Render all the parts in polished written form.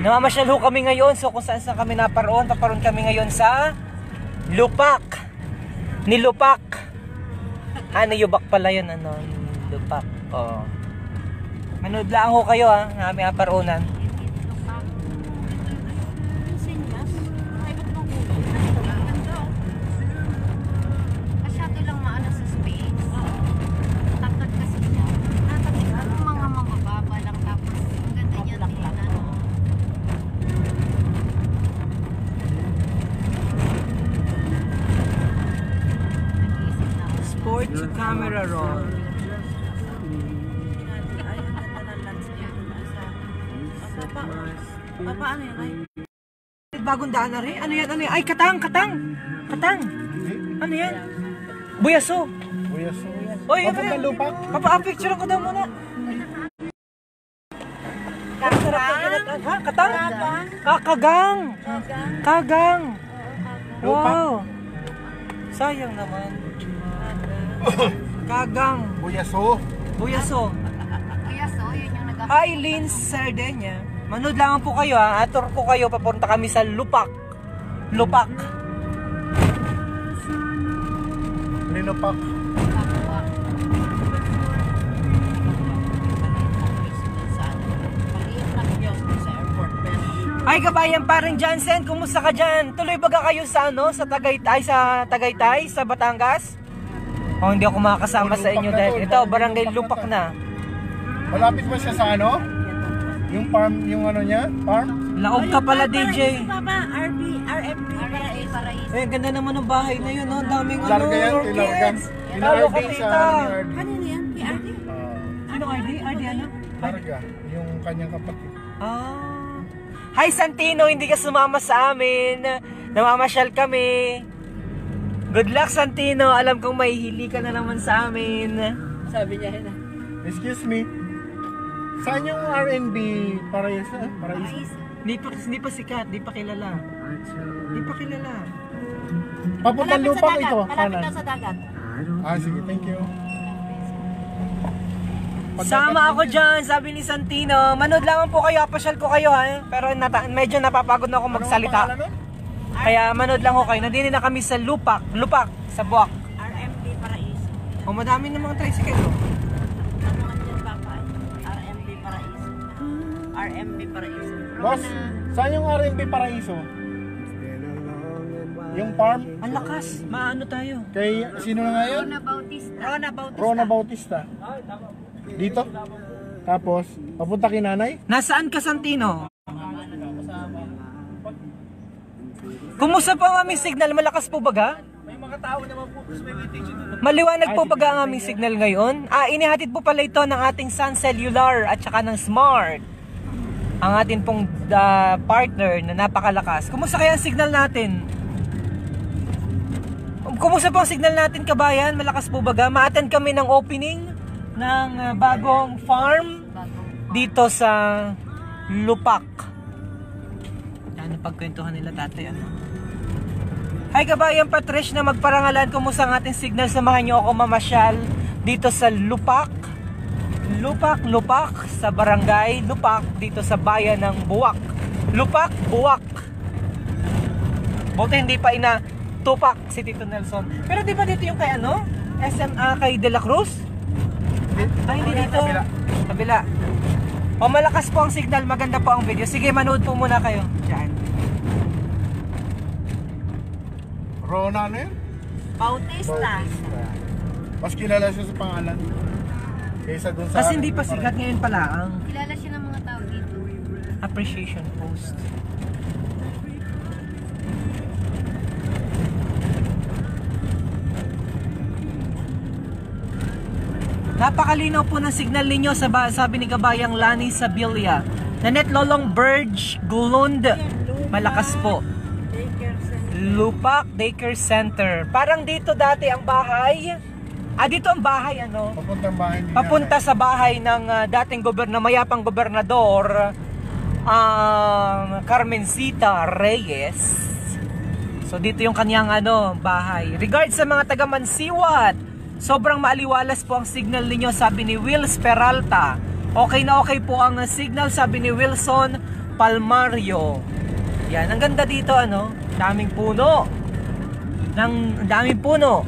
Namamasyal ho kami ngayon. So kung saan kami naparoon, paparoon kami ngayon sa Lupak. Nilupak. Niyubak pala yun, ano, Lupak. Oh. Manood lang ho kayo ha, na aming aparoonan. To camera roll. Paano yan ay? Bagong daan na rin? Ano yan? Ano yan? Ay, katang! Ano yan? Buyaso! Oy, Papunta Lupak? Papa-picture ko daw muna. Ha? Katang? Kagang! Wow! Sayang naman. Kagang. Buyaso, yun yung nag- Eileen Sardenya. Manood lang po kayo ha. Atur ko kayo. Papunta kami sa Lupak. Linupak. Ay kabayan, parang Jansen, kumusta ka dyan? Tuloy baga kayo sa ano? Sa Tagaytay, sa Batangas? O hindi ako makakasama sa inyo dahil ito, barangay Lupak na. Malapit ba siya sa ano? Yung farm, yung ano niya? Farm? Laog ka pala, DJ. RMB Paraiso. Eh, ganda naman ng bahay na yun, no? Ang daming Larga yan, larga. Talo ka, Sa tita. Kanina yan? Kay RD? Sino RD? RD ano? Larga, yung kanyang kapatid. Hi Santino, hindi ka sumama sa amin. Namamasyal kami. Good luck Santino, alam kong mahihili ka na naman sa amin. Sabi niya na. Excuse me. Saan yung RNB Paraiso? Hindi pa sikat, hindi pa kilala. Papunta Lupak ito, Malapit kanan. na sa dagat. Sige, thank you. Sama ako dyan, sabi ni Santino. Manood lang po kayo, pasyal ko kayo ha. Pero medyo napapagod na ako magsalita. Kaya manood lang ko kayo. Nandini na kami sa Lupak, sa Buwak. RMB Paraiso. O madami ng mga tricycle. Tanungan dyan baka RMB Paraiso. RMB Paraiso. Boss, saan yung RNB Paraiso? Yung farm? Ang lakas, maano tayo. Kay sino na ngayon? Rona Bautista. Dito? Tapos, papunta kay nanay? Nasaan ka Santino? Kumusta po ang aming signal? Malakas po baga? May mga tao naman po kasi may waiting. Maliwanag po baga ang aming signal ngayon? Inihatid po pala ito ng ating Sun Cellular at saka ng Smart. Ang ating pong partner na napakalakas. Kumusta kaya ang signal natin? Kumusta po ang signal natin kabayan? Malakas po baga? Ma-attend kami ng opening ng bagong farm dito sa Lupak. Ano pagkwentuhan nila tatay ano? Hi kabayan, Patrish na magparangalan. Kumusta ang ating signal? Samahan nyo ako mamasyal dito sa Lupak. Lupak sa barangay Lupak dito sa bayan ng Buwak. Buwak. Buti hindi pa tupak si Tito Nelson. Pero di ba dito yung kay ano? SMA kay De La Cruz? Ay hindi dito. Kabila. O malakas po ang signal, maganda po ang video. Sige, manood po muna kayo. Diyan. Rona ano yun? Bautista. Mas kilala siya sa pangalan. Kaysa dun sa... Kasi hindi pa sikat ngayon pala ang Kilala siya ng mga tao dito. appreciation post. Napakalinaw po ng signal ninyo, sabi ni Kabayang Lani Sabilia. Nanette Lolong Burge Gulund, malakas po. Lupak Daycare Center. Parang dito dati ang bahay. Dito ang bahay ano? Papunta sa bahay ng dating mayapang gobernador Carmencita Reyes. So dito yung kanyang bahay. Regards sa mga taga Mansiwat. Sobrang maaliwalas po ang signal ninyo, sabi ni Wills Peralta. Okay na okay po ang signal, sabi ni Wilson Palmario. Yan, ang ganda dito, ano? Daming puno. Daming puno.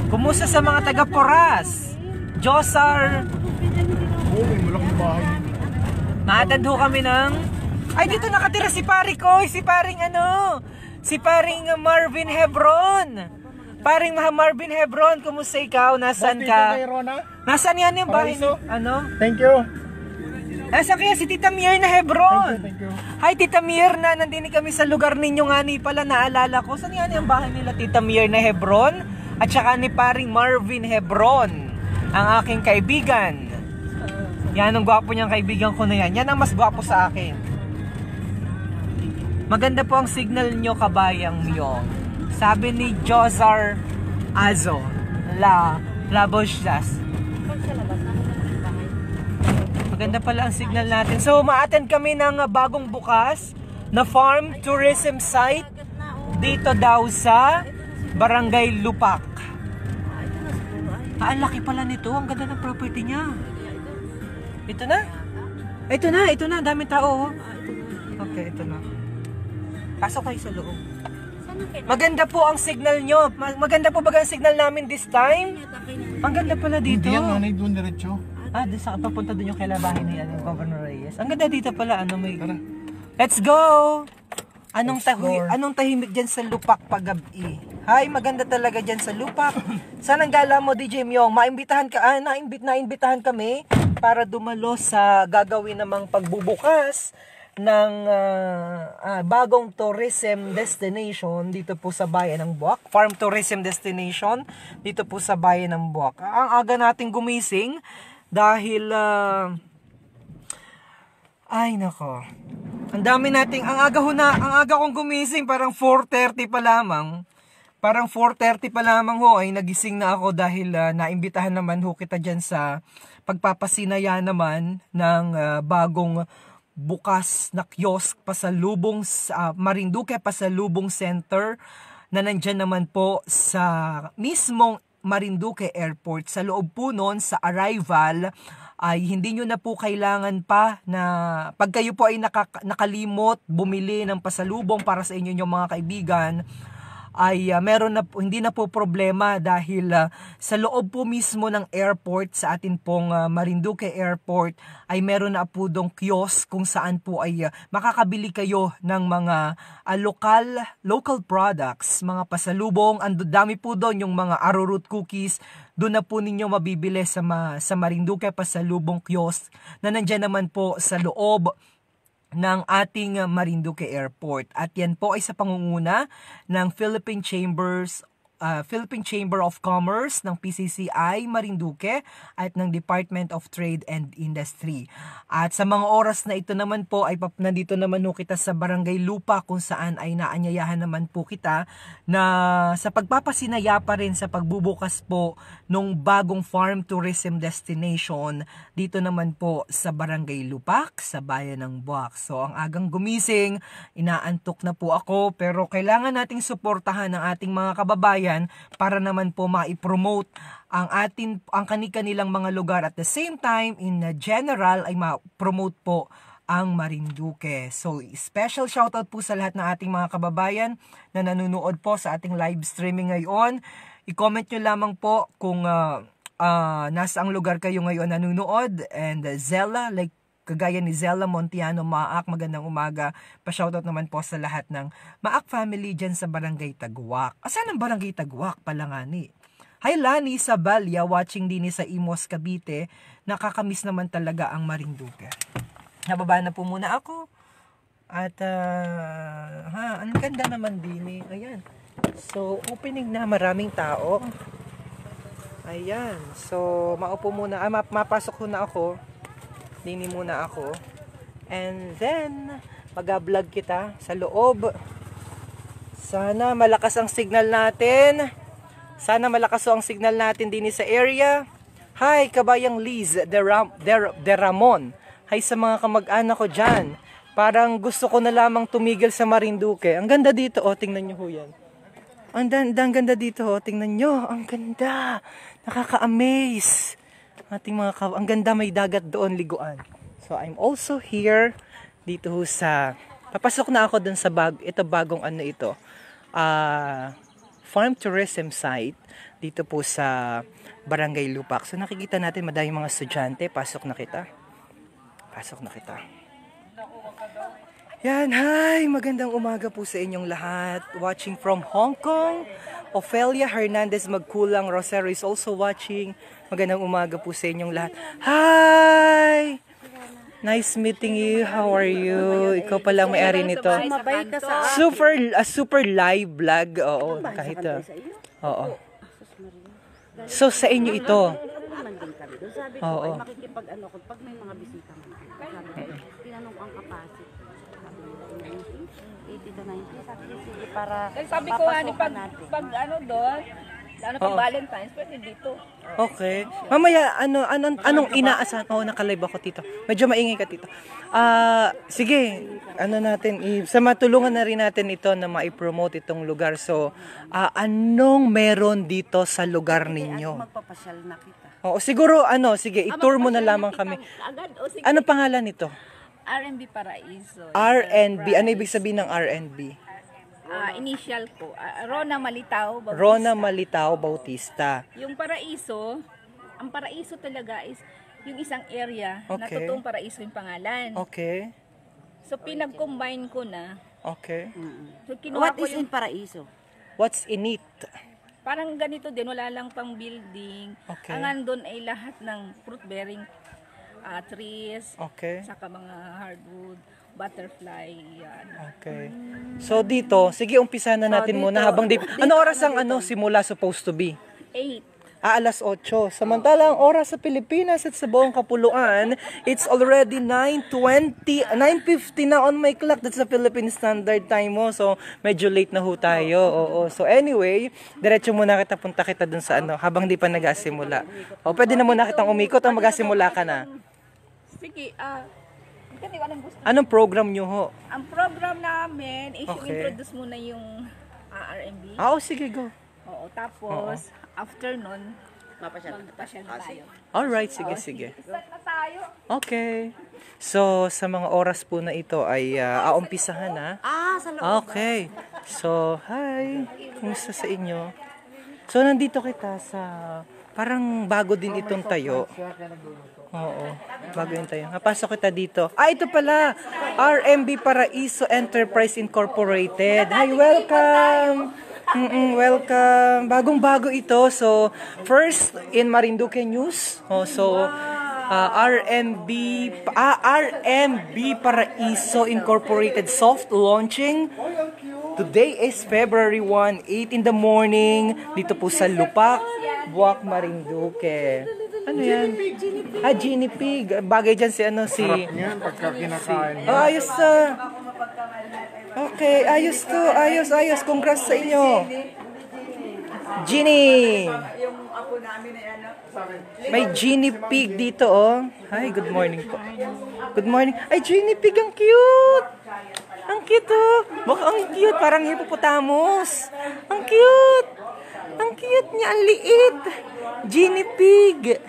Kumusta sa mga taga Poras? Josar. Oo, may malaking bahay. Maatad ho kami ng... Ay, dito nakatira si pari ko. Si paring Marvin Hebron. Paring Marvin Hebron, kumusta ikaw? Nasaan Boss, ka? dito kay Rona? Nasaan yan yung bahay? Paraiso? Ano? Thank you. Nasaan kaya si Tita Mirna Hebron? Thank you. Hi Tita Mirna, nandini kami sa lugar ninyo nga ni pala, naalala ko. Saan yan yung bahay nila Tita Mirna Hebron? At saka ni paring Marvin Hebron, ang aking kaibigan. Yan ang gwapo niyang kaibigan ko na yan. Yan ang mas gwapo sa akin. Maganda po ang signal nyo, kabayang Myong. Sabi ni Josar Azo, La Boschas. Pag sa labas, nakita ng bahay. Maganda pala ang signal natin. So, ma-attend kami ng bagong bukas na farm tourism site dito daw sa Barangay Lupak. Ang laki pala nito. Ang ganda ng property niya. Ito na. Ito na. Daming tao. Okay, ito na. Pasok kayo sa loob. Maganda po ang signal nyo. Maganda po ba ang signal namin this time? Ang ganda pala dito. Hindi yan, nanay doon diretso. Doon sa papunta doon yung kailabahin ni Governor Reyes. Ang ganda dito pala, may... Tara. Let's go! Explore. Anong tahimik dyan sa Lupak pag-gabi? Hi, maganda talaga dyan sa Lupak. Saan ang gala mo, DJ Myong? Naimbitahan kami para dumalo sa gagawin namang pagbubukas ng bagong tourism destination dito po sa Bayan ng Buwak. Farm tourism destination dito po sa Bayan ng Buwak. Ang aga nating gumising dahil ay nako. Ang aga kong gumising, parang 4:30 pa lamang. Parang 4:30 pa lamang ho ay nagising na ako dahil naimbitahan naman ho kita dyan sa pagpapasinaya naman ng bagong bukas na kiosk pasalubong sa Marinduque Pasalubong Center na nandyan naman po sa mismong Marinduque Airport. Sa loob po nun, sa arrival, ay hindi nyo na po kailangan pa na pag kayo po ay nakalimot bumili ng pasalubong para sa inyo yung mga kaibigan, ay meron na hindi na po problema dahil sa loob po mismo ng airport, sa atin pong Marinduque Airport, ay meron na po dong kiosk kung saan po ay makakabili kayo ng mga local products, mga pasalubong. Dami po doon yung mga arrowroot cookies. Doon na po ninyo mabibili sa Marinduque Pasalubong Kiosk na nandyan naman po sa loob ng ating Marinduque Airport. At yan po ay sa pangunguna ng Philippine Chamber of Commerce ng PCCI Marinduque at ng Department of Trade and Industry. At sa mga oras na ito naman po ay nandito naman po kita sa Barangay Lupa kung saan ay naanyayahan naman po kita na sa pagpapasinaya pa rin sa pagbubukas po nung bagong farm tourism destination dito naman po sa Barangay Lupak sa Bayan ng Buwak. So ang agang gumising, inaantok na po ako, pero kailangan nating suportahan ang ating mga kababayan para naman po ma-promote ang kanilang mga lugar, at the same time in general ay ma-promote po ang Marinduque. So special shoutout po sa lahat ng ating mga kababayan na nanonood po sa ating live streaming ngayon. I-comment nyo lamang po kung nasa ang lugar kayo ngayon nanonood, and Zella, like kagaya ni Zella Montiano Maak, magandang umaga. Pa-shoutout naman po sa lahat ng Maak family dyan sa Barangay Taguak. Asan ang Barangay Taguak pala nga ni? Hi Lani sa Balya, watching din sa Imos, Cavite. Nakakamiss naman talaga ang Marinduque. Nababa na po muna ako. At ang ganda naman din. Ayan. So opening na, maraming tao. Ayan. So maupo muna. Mapasok na ako. Dini muna ako. And then, mag-vlog kita sa loob. Sana malakas ang signal natin. Sana malakas ang signal natin din sa area. Hi, kabayang Liz de Ramon. Hi sa mga kamag-anak ko dyan. Parang gusto ko na lamang tumigil sa Marinduque. Ang ganda dito. O, tingnan nyo ho yan. Ang ganda dito. O, tingnan nyo. Ang ganda. Nakaka-amaze. Ang ganda, may dagat doon, liguan. So I'm also here dito ho sa papasok na ako dun sa bagong ano ito. Farm tourism site dito po sa Barangay Lupak. So nakikita natin madaming mga estudyante. Pasok na kita. Yan, hi! Magandang umaga po sa inyong lahat. Watching from Hong Kong. Ophelia Hernandez Magkulang Rosario is also watching. Magandang umaga po sa inyong lahat. Hi! Nice meeting you. How are you? Ikaw palang may-ari nito. Mabay ka sa Super live vlog. Oo, kahit oo. So sa inyo ito. naman din kami doon. Sabi ko, Oo. ay makikipag ano ko, pag may mga bisita mo. Sabi ko, tinanong ko ang capacity. Sabi nila, 80 to 90. Sabi ko, sige, para Sabi ko nga, papasukan pag, natin. pag ano doon, ano pag Oo. Valentine's, pwede dito. Okay. Mamaya, anong inaasahan? Oh, nakalive ako, tito. Medyo maingay ka, tito. Sige, ano natin, matulungan na rin natin ito na ma-promote itong lugar. So, anong meron dito sa lugar ninyo? Magpapasyal na kita. Oo, siguro, sige, i-tour mo na lamang kami. Agad, o sige. Ano pangalan nito? R&B Paraiso. RNB. Ano ibig sabihin ng RNB? Initial ko, Rona Malitaw. Bautista. Rona Malitaw Bautista. Yung Paraiso, ang Paraiso talaga is yung isang area na Okay. totoong Paraiso yung pangalan. Okay. So pinag-combine ko na. Okay. So kinuha What ko is yung in Paraiso? What's in it? parang ganito din, wala lang pang building. Okay. Ang andun ay lahat ng fruit-bearing trees, Okay. saka mga hardwood, butterfly, yan. Okay. So dito, sige umpisa na natin muna habang ano oras ang simula supposed to be? 8. Alas 8. Samantalang oras sa Pilipinas at sa buong kapuluan, it's already 9:50 na on my clock. That's the Philippine Standard Time mo. So, medyo late na ho tayo. Oo. So, anyway, diretso muna punta kita dun sa habang di pa nag-asimula. O, pwede na muna kitang umikot o mag-asimula ka na. Sige, hindi ko anong gusto. Anong program nyo ho? Ang program namin is yung Okay. introduce muna yung R&B. Sige, go. Oo, tapos, after nun, magpasyal na tayo. Alright, sige. Start na tayo. Okay. So, sa mga oras po na ito ay aumpisahan na. Sa loob. Okay. So, hi. Kumusta sa inyo? So, nandito kita sa parang bago din itong tayo. Oo. Bago yung tayo. Napasok kita dito. Ito pala. RMB Paraiso Enterprise Incorporated. Hi, welcome. Welcome. Bagong-bago ito. So, first in Marinduque News. RMB Paraiso Incorporated soft launching. Today is February 1, 8 in the morning. Dito po sa Lupak, Buwak, Marinduque. Ano yan? Genie Pig. Bagay dyan si Yan, pagka kinakain. ayos na. Okay, ayos to. Ayos. Congrats sa inyo. Genie. May Genie Pig dito, oh. Hi, good morning po. Good morning. Ay, Genie Pig, ang cute. Ang cute, oh. Baka ang cute, parang hippopotamus. Ang cute. Ang cute niya, ang liit. Genie Pig.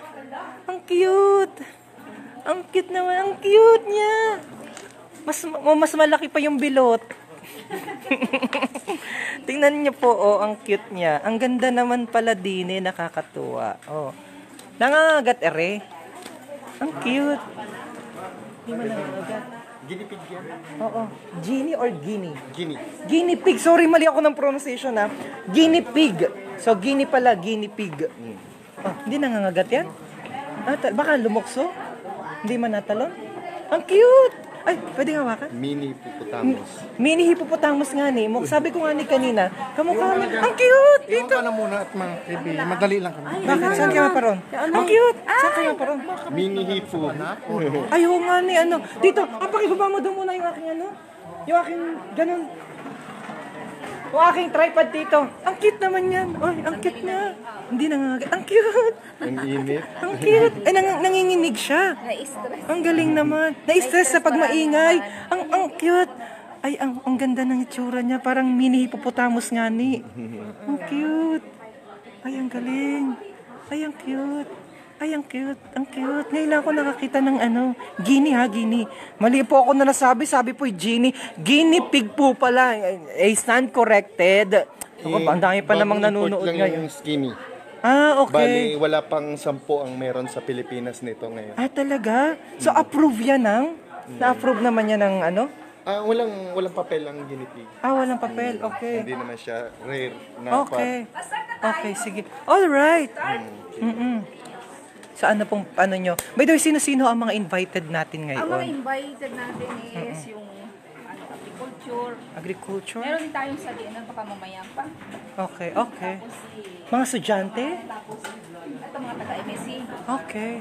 Ang cute. Ang cute naman, ang cute niya. Mas malaki pa yung bilot. Tingnan niyo po, ang cute niya. Ang ganda naman pala din, nakakatuwa. Nangangagat ere. Ang cute. Hindi mo nangangagat. Guinea pig yan. Oo. Genie or guinea? Guinea. Guinea pig. Sorry, mali ako ng pronunciation ha. Guinea pig. So, guinea pala, guinea pig. Hindi nangangagat yan? Baka lumukso? Hindi man natalon? Ang cute! Ay, pwede hawakan? Mini hippopotamus. Mini hippopotamus nga ni. Sabi ko nga ni kanina, kamukha mo. Ang cute! Iwan ka na muna at mga kaibigan. Madali lang kami. Bakit? Saan kaya paron? Ang cute! Saan kaya paron? Mini hippo. Ayaw nga ni Dito, pakibaba mo doon muna yung aking yung aking ganun. Yung aking tripod dito. Ang cute naman yan. Ay, ang cute niya. Hindi nangangagat. Ang cute. Ang init. Ang cute. Nanginginig siya. Na-stress. Ang galing naman. Na-stress sa pag maingay. Ang cute. Ay, ang ganda ng itsura niya. Parang mini hippopotamus nga ni. Ang cute. Ay, ang galing. Ay, ang cute. Ay, ang cute. Ang cute. Ngayon lang ako nakakita ng ano. Guinea ha, guinea. Mali po ako na nasabi. Sabi po genie. Guinea pig po pala. Stand corrected. Ako, ang dami pa namang nanonood lang ngayon. yung skinny. Ah, Bali, okay. wala pang 10 ang meron sa Pilipinas nito ngayon. Ah, talaga? So, approve yan ng? Na-approve naman yan ng ano? Walang papel ang guinea pig. Ah, walang papel. Okay. Hindi naman siya rare na Okay. Okay, sige. Alright. Saan na pong ano nyo? By the way, sino-sino ang mga invited natin Ang mga ngayon? invited natin is yung agriculture. Agriculture? Meron din tayong sa DNA, baka mamaya pa. Okay, okay. Tapos si... Mga estudyante? Tapos ito mga taga-MSC. Okay.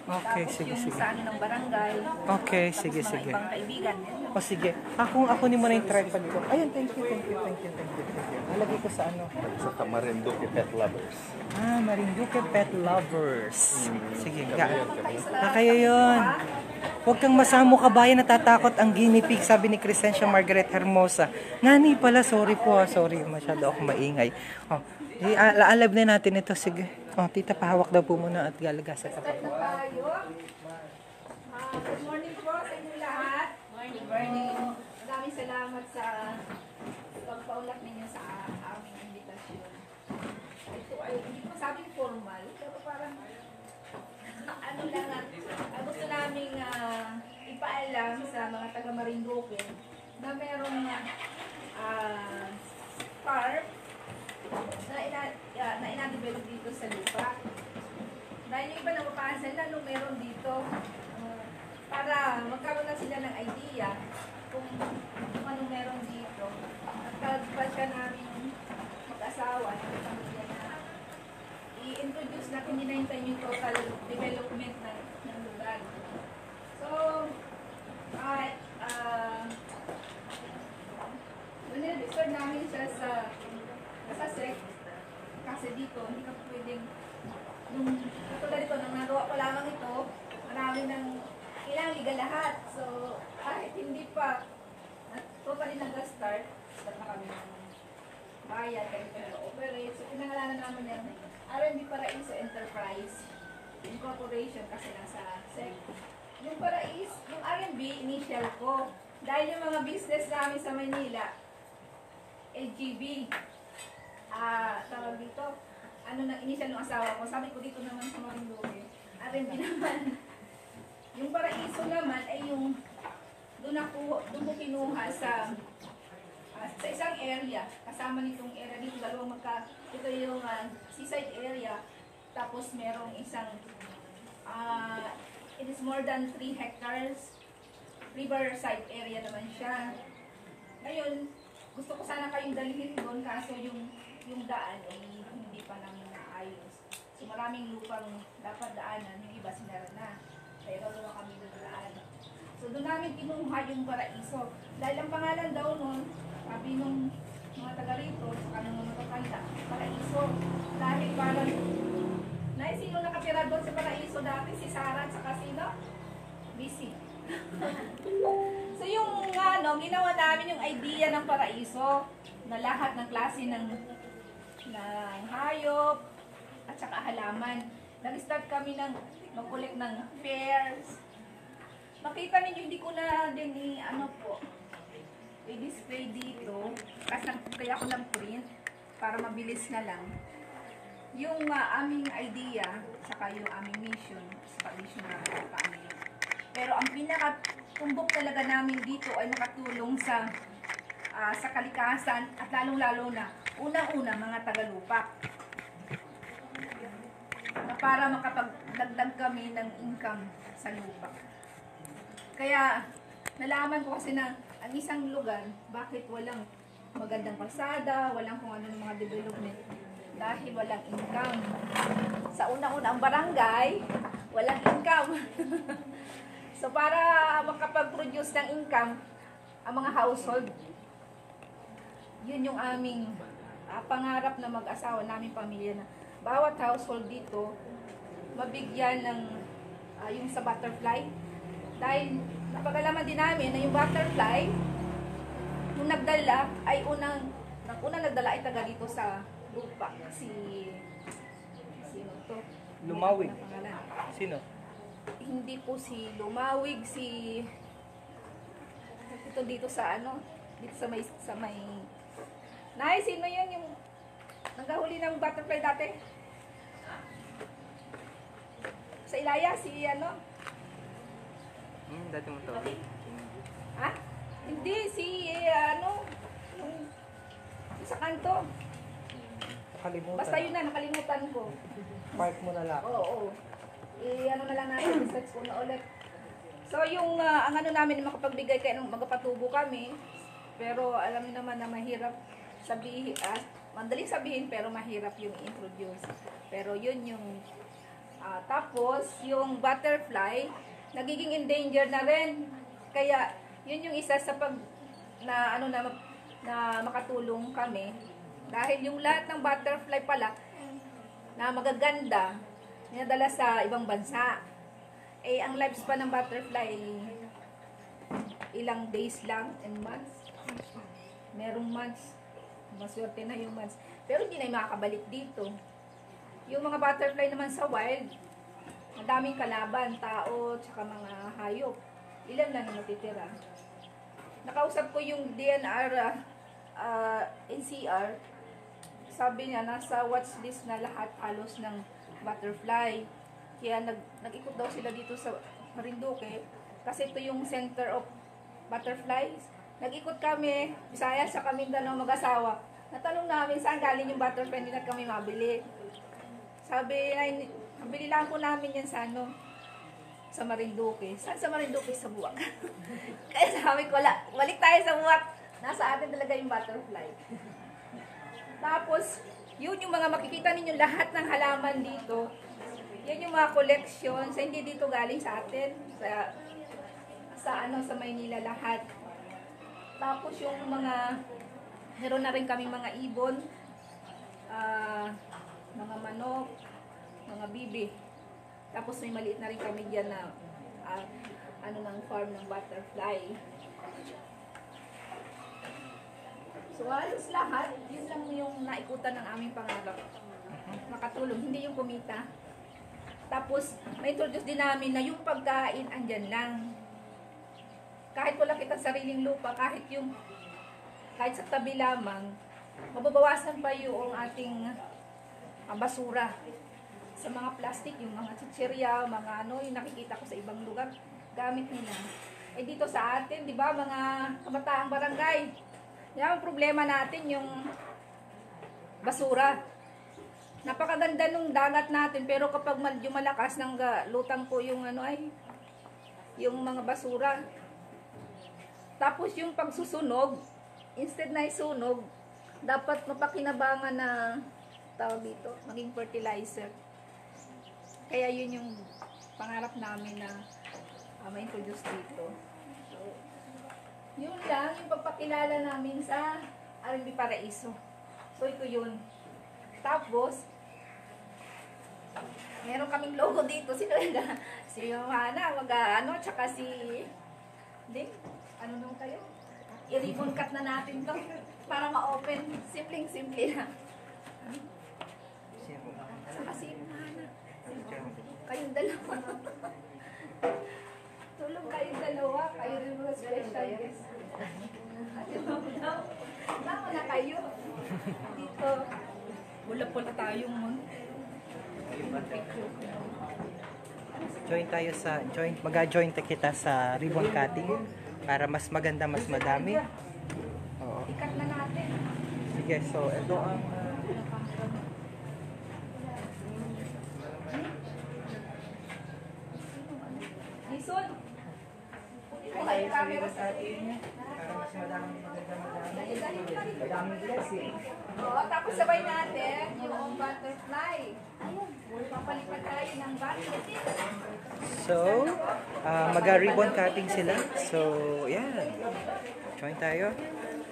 Okay, Tapos sige, yung sige. sa ano ng barangay. Okay, Tapos sige, mga sige. ibang kaibigan. O sige. Ako ni mo na yung tripod ko. Ayan, thank you. Nalagay ko sa ano. Sa Marinduque Pet Lovers. Ah, Marinduque Pet Lovers. Sige, kayo yun. Huwag kang masamo kabayan, natatakot ang guinea pig, sabi ni Crescencia Margaret Hermosa. Nani pala, sorry po sorry, masyado ako maingay. Oh, alab na natin ito, sige. Oh, tita, pahawak daw po muna at galagasa ka pa. Good morning po sa inyo lahat. Morning. Maraming salamat sa pagpaulak ninyo sa aming invitasyon. Ito ay hindi ko sabing formal, pero parang ano lang gusto naming ipaalam sa mga taga Marinduque na merong farm na ina-develop dito sa lupa. Dahil yung iba na mapasan na nung meron dito para magkaroon na sila ng idea kung anong meron dito. At pagka namin mag-asawa ng pamilya na i-introduce natin, hinahintayin yung total development ng lugar. So, nire-reserve namin siya sa SEC kasi dito hindi ka pwedeng nung katulad dito, nang nagawa ko lamang ito, marami ng kailangan legal lahat. So, kahit hindi pa totally nag-start, start na kami ng bayad, kami nag-operate. So, pinangalanan namin yung R&D Paraiso Enterprise Incorporation kasi nasa SEC. Yung Paraiso, yung R&B, initial ko. Dahil yung mga business namin sa Manila, LGB, tawag dito, ano na initial ng asawa ko, sabi ko dito naman sa Marinduque, R&B naman. Yung Paraiso naman ay yung doon ko kinuha sa isang area, kasama nitong area dito, ito yung seaside area, tapos merong isang, it is more than 3 hectares, riverside area naman siya. Ngayon, gusto ko sana kayong dalhin doon, kaso yung daan ay hindi pa namin naayos. So maraming lupang dapat daanan, yung iba sinara na. Pero luwa kami doon daan. So doon namin kinuha yung Paraiso. Dahil ang pangalan daw nun, sabi nung mga taga rito, saka nung mga matatanda, Paraiso. Dahil parang, sino nakatira doon sa Paraiso dati? Si Sarah at saka sino? Busy. So yung ginawa namin yung idea ng Paraiso na lahat ng klase ng hayop at saka halaman. Nag-start kami ng mag-collect ng pears. Makita ninyo, hindi ko na din i-display dito kasi kaya ko lang print para mabilis na lang. Yung aming idea saka yung aming mission sa mission namin kami. Pero ang pinaka-tumbok talaga namin dito ay nakatulong sa kalikasan at lalong-lalo na unang-una mga tagalupa. Na para makapagdagdag kami ng income sa lupa. Kaya nalaman ko kasi na ang isang lugar, bakit walang magandang kalsada, walang kung ano ng mga development, dahil walang income. Sa unang-una, ang barangay, walang income. So para makapag-produce ng income, ang mga household, yun yung aming pangarap na mag-asawa namin pamilya na bawat household dito mabigyan ng yung sa butterfly. Dahil napagalaman din namin na yung butterfly, nung nagdala ay unang nagdala ay taga dito sa lupa. Sino to? Lumawig. Ang pangalan. Sino? Hindi po si Lumawig, si ito dito sa ano, dito sa may Nay, sino yun yung nanggahuli ng butterfly dati? Sa Ilaya, si ano? Dati mo to. Ha? Hindi, si ano, yung sa kanto. Nakalimutan. Basta yun na, nakalimutan ko. Park mo na lang. Oo. Ano na lang natin, research ko na ulit. So yung ang ano namin, makapagbigay kayo ng magpatubo kami. Pero alam niyo naman na mahirap sabihin, madaling sabihin pero mahirap yung introduce. Pero yun yung tapos yung butterfly nagiging endangered na rin. Kaya yun yung isa sa pag na ano na makatulong kami dahil yung lahat ng butterfly pala na magaganda dinadala sa ibang bansa. Eh, ang lifespan ng butterfly, ilang days lang and months. Merong months. Maswerte na yung months. Pero hindi na yung makakabalik dito. Yung mga butterfly naman sa wild, madaming kalaban, tao, tsaka mga hayop. Ilan lang yung natitira. Nakausap ko yung DNR, NCR, sabi niya, nasa watchlist na lahat halos ng butterfly. Kaya nag-ikot daw sila dito sa Marinduque kasi ito yung center of butterflies. Nag-ikot kami, Bisaya sa Mindanao mag-asawa. Natanong namin saan galing yung butterfly, hindi na kami mabili. Sabi, nabili lang po namin yan sa ano, sa Marinduque. Saan sa Marinduque? Sa Buwak. Kaya sabi ko, balik tayo sa Buwak. Nasa atin talaga yung butterfly. Tapos, yun yung mga makikita ninyo lahat ng halaman dito. Yan yung mga collection. Sa hindi dito galing sa atin. Sa Maynila lahat. Tapos yung mga, meron na rin kami mga ibon, mga manok, mga bibi. Tapos may maliit na rin kami dyan na ng farm ng butterfly. So halos lahat, yun lang yung naikutan ng aming pangarap. Makatulong, hindi yung kumita. Tapos, na-introduce din namin na yung pagkain andyan lang. Kahit wala kitang sariling lupa, kahit sa tabi lamang, mababawasan pa yung ating basura. Sa mga plastic, yung mga chichirya, mga yung nakikita ko sa ibang lugar, gamit nila. Eh dito sa atin, di ba, mga kabataang barangay, yan ang problema natin, yung basura. Napakaganda nung dagat natin, pero kapag medyo malakas ng lutang po yung yung mga basura. Tapos yung pagsusunog, instead na isunog, dapat mapakinabangan na tawag dito, maging fertilizer. Kaya yun yung pangarap namin na ma-introduce dito. So, yun lang, yung pagpakilala namin sa R&B Paraiso. So ito yun. Tapos, meron kaming logo dito. Sino yun? Si Johanna, tsaka si Ding. Ano nung kayo? I-ribbon cut na natin to para ma-open. Simpleng-simple lang. Saka si Johanna. Kayong dalawa. Tulog kayong dalawa. Kayo rin mga special guest. Tama na kayo. Dito. Wala tayong Mag-join kita sa ribbon cutting para mas maganda, mas madami. Oo. ikat na natin. Sige, so ito ang Jason. kayo sa ribbon cutting para mas madami, madaming blessing. Oo, tapos sabay natin yung butterfly. Ayun, papalipat tayo ng butterfly. So, mag-ribbon cutting sila. So, yan. Join tayo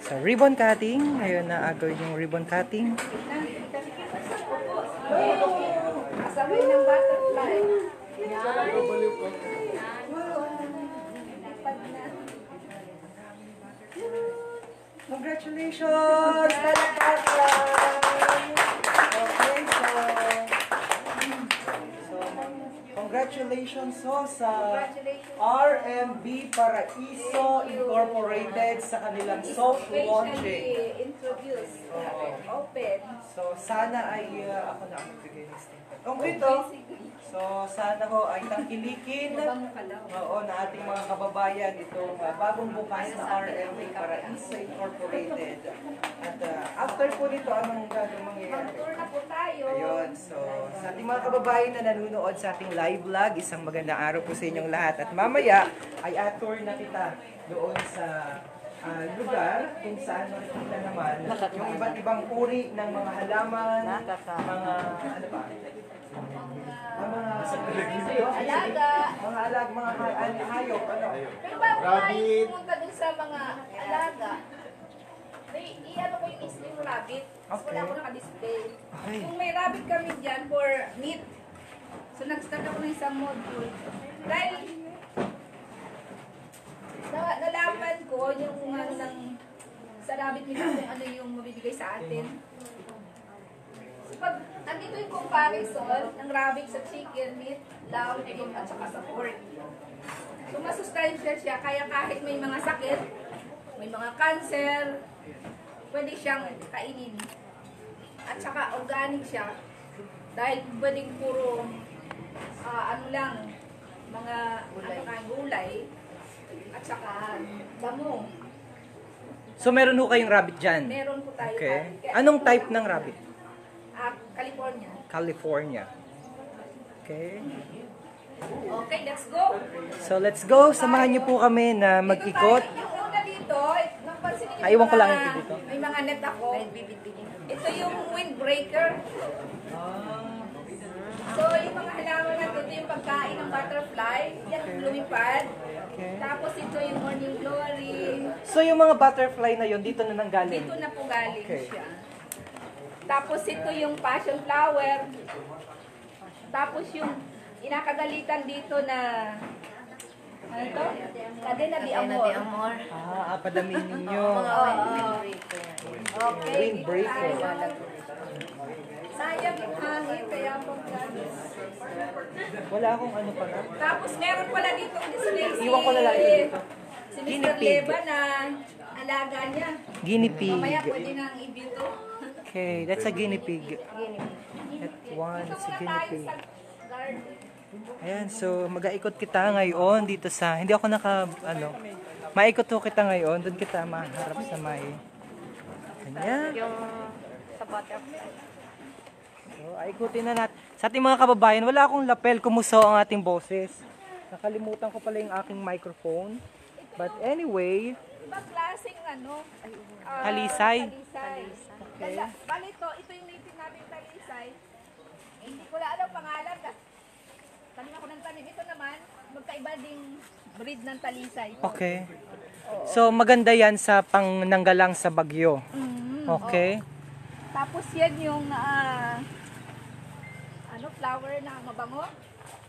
sa ribbon cutting. Ngayon na agad yung ribbon cutting. Sabay ng butterfly. Congratulations! Okay, so congratulations ho sa Congratulations. RMB Paraiso Incorporated sa kanilang soft launching. Officially introduced. Open. So sana ay ako na ang magbigay ng statement. Kompleto. So sana ho ay tangkilikin na ating mga kababayan itong bagong bukas na RMB Paraiso Incorporated. At after po nito, anong gagawin mangyayari? Mag-tour na po tayo. Ayun, so sa ating mga kababayan na nanonood sa ating live vlog, isang magandang araw po sa inyong lahat. At mamaya ay tour na kita doon sa lugar kung saan makikita naman yung iba't ibang uri ng mga halaman, mga ano pa? Mga hayop, ano? Pero bago tayo pumunta dun sa mga alaga, i-ano ko yung isling rabbit. Kasi wala ko naka-display. Okay. Kung may rabbit kami dyan for meat, so nag-start ako ng isang module. Dahil nalaman ko yung ano ng sa rabbit meat kung ano yung mabibigay sa atin. So pag andito yung comparison ng rabbit sa chicken meat, lamb, egg, at saka sa pork. So masustansya siya, kaya kahit may mga sakit, may mga cancer, pwede siyang kainin. At saka organic siya. Dahil pwedeng puro ano lang, mga gulay at saka damo. So meron ho kayong rabbit dyan? Meron po tayo. Okay. Kaya- Anong type ng rabbit? California. California. Okay. Okay, let's go. So let's go. Samahan niyo po kami na mag-ikot. Dito tayo, yung una dito, napansin niyo Iwan ko lang mga- ito dito. May mga net ako. Ito yung windbreaker. So, yung mga halaman natin, ito yung pagkain ng butterfly. Yan, lumipad. Okay. Tapos ito yung morning glory. So yung mga butterfly na yon dito na nanggaling? Dito na po galing Okay. siya. Tapos ito yung passion flower. Tapos yung inakagalitan dito na ano to? Cadena de Amor. Padaminin ninyo. Okay. Windbreaker. Sayang yung hangin, kaya po Wala akong ano pala. Tapos meron pala dito display Iwan ko na lang ito dito. si Guinea Mr. pig. Leva na alaga niya. Guinea pig. Mamaya pwede nang i-dito. Okay, that's a guinea pig. That one, Dito it's a muna guinea tayo pig. sa garden. Ayan, so mag-aikot kita ngayon dito sa, hindi ako maikot ko kita ngayon, doon kita maharap sa may, ganyan. Yung sa butterfly. So, aikutin na natin. Sa ating mga kababayan, wala akong lapel, kumuso ang ating boses. Nakalimutan ko pala yung aking microphone. But anyway, Ibang klaseng ano? Talisay. Talisay. Okay. Bali ito yung native natin talisay. Hindi ko na alam pangalan. Tanim ako ng tanim. Ito naman, magkaiba ding breed ng talisay. okay. So maganda yan sa pangnanggalang sa bagyo. Okay. Tapos yan yung flower na mabango.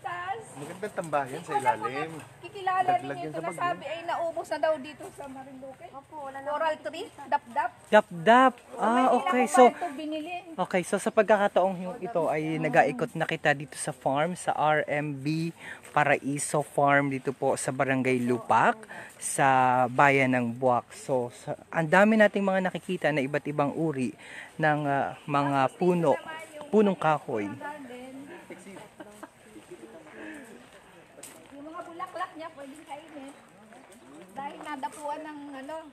Tapos, Magandang tambayan sa wala ko ilalim. na kikilala Daglag ninyo yan ito sa na bagyo. sabi ay naubos na daw dito sa Marinduque. Opo, wala na. Coral tree, dap-dap. Dap-dap. May Okay. ilang So, ito binili. okay, so sa pagkakataong yung ito ay nag-aikot na kita dito sa farm, sa RMB Paraiso Farm dito po sa Barangay Lupak, sa bayan ng Buwak. So, ang dami nating mga nakikita na iba't ibang uri ng mga punong kahoy. Garden. Yung mga bulaklak niya pwedeng kainin. Dahil nadapuan ng ng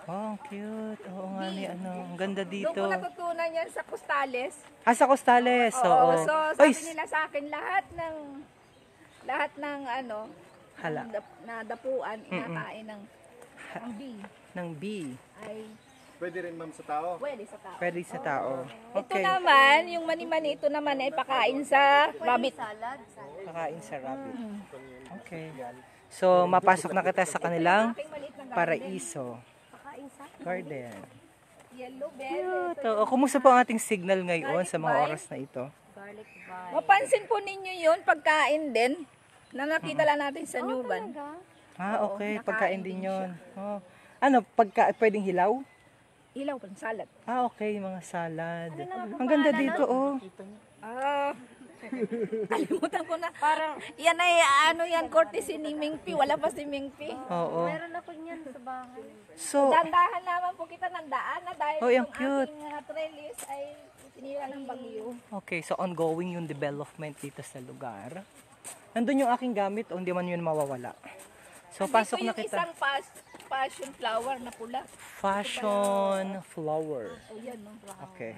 Oh, cute. Oo nga ni ang ganda doon dito. ko natutunan yan sa Costales. Sa Costales. Oo, Oo. so Ay, sabi nila sa akin lahat ng hala. nadapuan, inakain ng bee Ng bee. ay Pwede rin ma'am sa tao. pwede sa tao. Pwede sa tao. Ito Okay. naman, yung mani-mani, ito naman ay pakain sa rabbit. Salad. Pakain sa rabbit. Okay. So, mapasok na kita sa kanilang Aking maliit na garden. Paraiso Pakain sa Garden. Yellow bell. Cute. O, kumusta po ang ating signal ngayon sa mga oras na ito? garlic vine. Mapansin po ninyo yun, pagkain din, na nakita lang natin sa Nuban. Okay. nakain Pagkain din din yun. Oh. Pwedeng hilaw? Ilaw pang salad. Okay. Mga salad. Ang ganda dito, oh. Kalimutan ko na. Parang, yan ay, yan, courtesy ni Mingpi. Wala pa si Mingpi. Oo. Meron ako niyan sa bahay. So, Dandahan naman po kita ng daan na dahil Oh, yung itong cute. aking trellis ay sinira ng bagyo. okay, so ongoing yung development dito sa lugar. Nandun yung aking gamit, o hindi man yun mawawala. So, pasok na Dito yung kita. isang passion flower na pula. Fashion flower. O yan, no? Okay.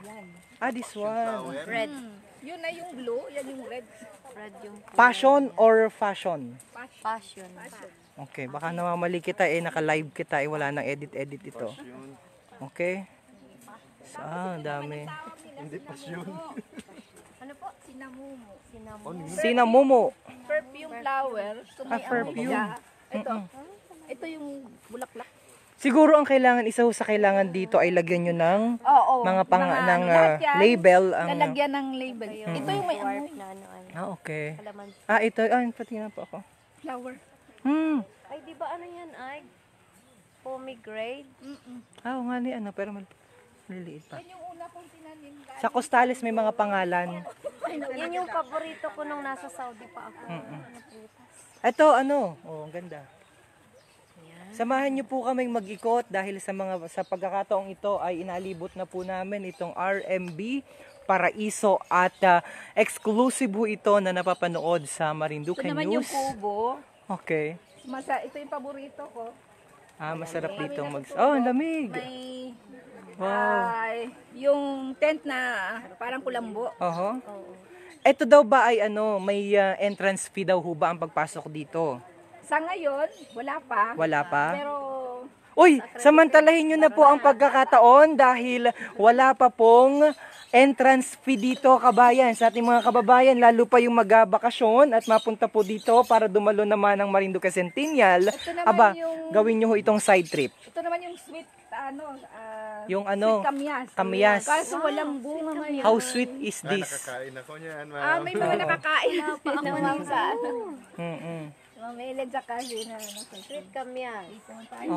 This one. Red. Yun na yung blue, yan yung red. Red yung Passion or fashion? passion. Okay, baka namamali kita naka-live kita wala nang edit ito. Okay? So, ang dami. Hindi pasyon. Ano po? Sinamumo. Sinamumo. Perfume flower. So may Perfume. Ito yung bulaklak. Siguro ang kailangan, isa ho sa kailangan dito ay lagyan nyo ng Oo. mga ng lahat yan, label. lalagyan ng label. Ito yung may amoy. Na ano ay. Okay. Kalaman. Ito. Patingnan po ako. Flower. Ay, di ba ano yan ay? Pomegranate? Oo nga ni pero maliliit pa. Yan yung una kong tinanim. Sa Costales may mga pangalan. Yan yung paborito ko nung nasa Saudi pa ako. Ito ang ganda. Samahan niyo po kaming mag-ikot dahil sa pagkakataong ito ay inalibot na po namin itong RMB Paraiso at exclusive po ito na napapanood sa Marinduque Ito naman yung News. kubo. Okay. Ito yung paborito ko. Masarap dito ang lamig. May Wow. yung tent na parang kulambo. Oho. Ito daw ba ay may entrance fee daw ho ba ang pagpasok dito? Sa ngayon, wala pa. Wala pa? Pero Uy, samantalahin nyo na po ang pagkakataon dahil wala pa pong entrance fee dito, kabayan. Sa ating mga kababayan, lalo pa yung magbakasyon at mapunta po dito para dumalo naman ng Marinduque Centennial. naman yung- Gawin nyo ho itong side trip. ito naman yung sweet Yung sweet kamyas. kamyas. Kaso walang bunga ngayon. How sweet is this? Nakakain ako niyan, ma'am. May mga nakakain na ma'am sa Mamilig sa kasi na Sweet kamyas.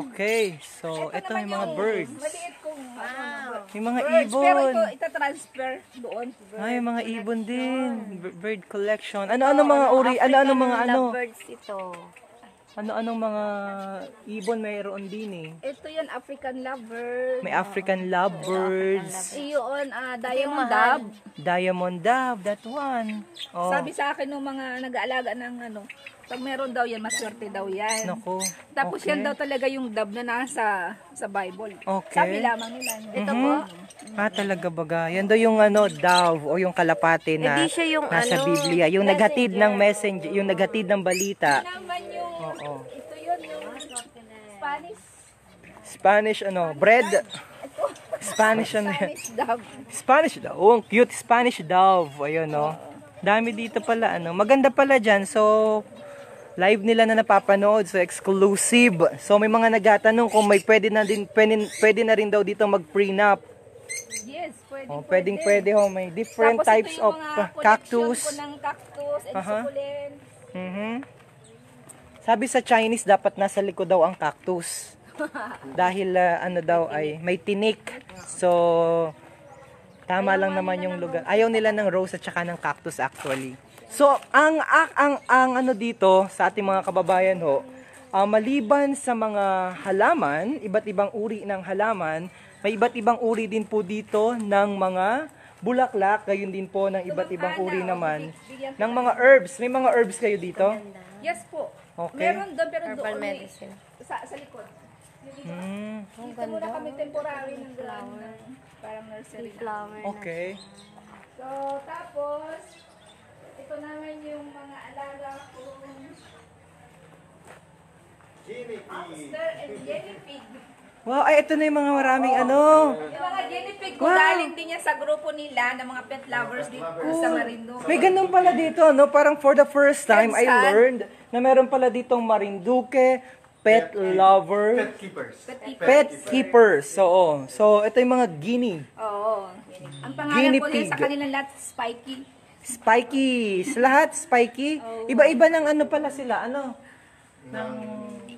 Okay, so ito yung mga birds. Maliit kong Yung mga birds. Pero ibon. ito, ita-transfer doon. Ay, mga ibon din. Bird collection. Ano mga uri? Ano mga Lovebirds ito. Ano-anong mga ibon mayroon din eh. Ito yan, African lovebird. May African lovebirds, Iyon, diamond dove. diamond dove, that one. Oh, Sabi sa akin ng mga nag-aalaga ng pag meron daw yan, maswerte daw yan. nako. Tapos Okay. yan daw talaga yung dove na nasa sa Bible. Okay. Sabi lamang nila. Ito po. Talaga baga. Yan daw yung dove o yung kalapate na Hindi siya yung nasa Biblia. Yung naghatid ng messenger, yung naghatid ng balita. Naman yung, ito yun, yung Spanish. Spanish bread. Spanish Spanish dove. Spanish dove. Oh, ang cute Spanish dove. Ayun, no. Dami dito pala, Maganda pala dyan. So, live nila na napapanood. So, exclusive. So, may mga nagtatanong kung may pwede na rin daw dito mag-prenup. Yes, pwede. Pwede ho. May different Tapos types ito yung of mga cactus. collection ko ng cactus and succulent. Sabi sa Chinese, dapat nasa likod daw ang cactus. Dahil daw ay may tinik. So, tama lang naman yung lugar. Ayaw nila ng rose at saka ng cactus actually. So, ang dito sa ating mga kababayan ho, maliban sa mga halaman, iba't ibang uri ng halaman, may iba't ibang uri din po dito ng mga bulaklak, gayon din po ng iba't ibang uri naman ng mga herbs. May mga herbs kayo dito? Yes po. Okay. Meron doon pero Herbal doon medicine. sa likod. Dito muna kami temporary ng parang nursery. Flower na. Okay. So, tapos, ito naman yung mga alaga kong hamster and guinea pig. Wow, ay ito na yung mga maraming Yung mga guinea pig ko, galing din yan sa grupo nila ng mga pet lovers dito sa Marinduque. May ganun pala dito, Parang for the first time, I Pet learned na meron pala ditong Marinduque pet lover, pet keepers. So, ito yung mga guinea. Oo. Ang pangalan Guinea ko din sa pig. kanilang lahat, Spiky. Spiky. Lahat spiky. Iba-iba ng pala sila. Ng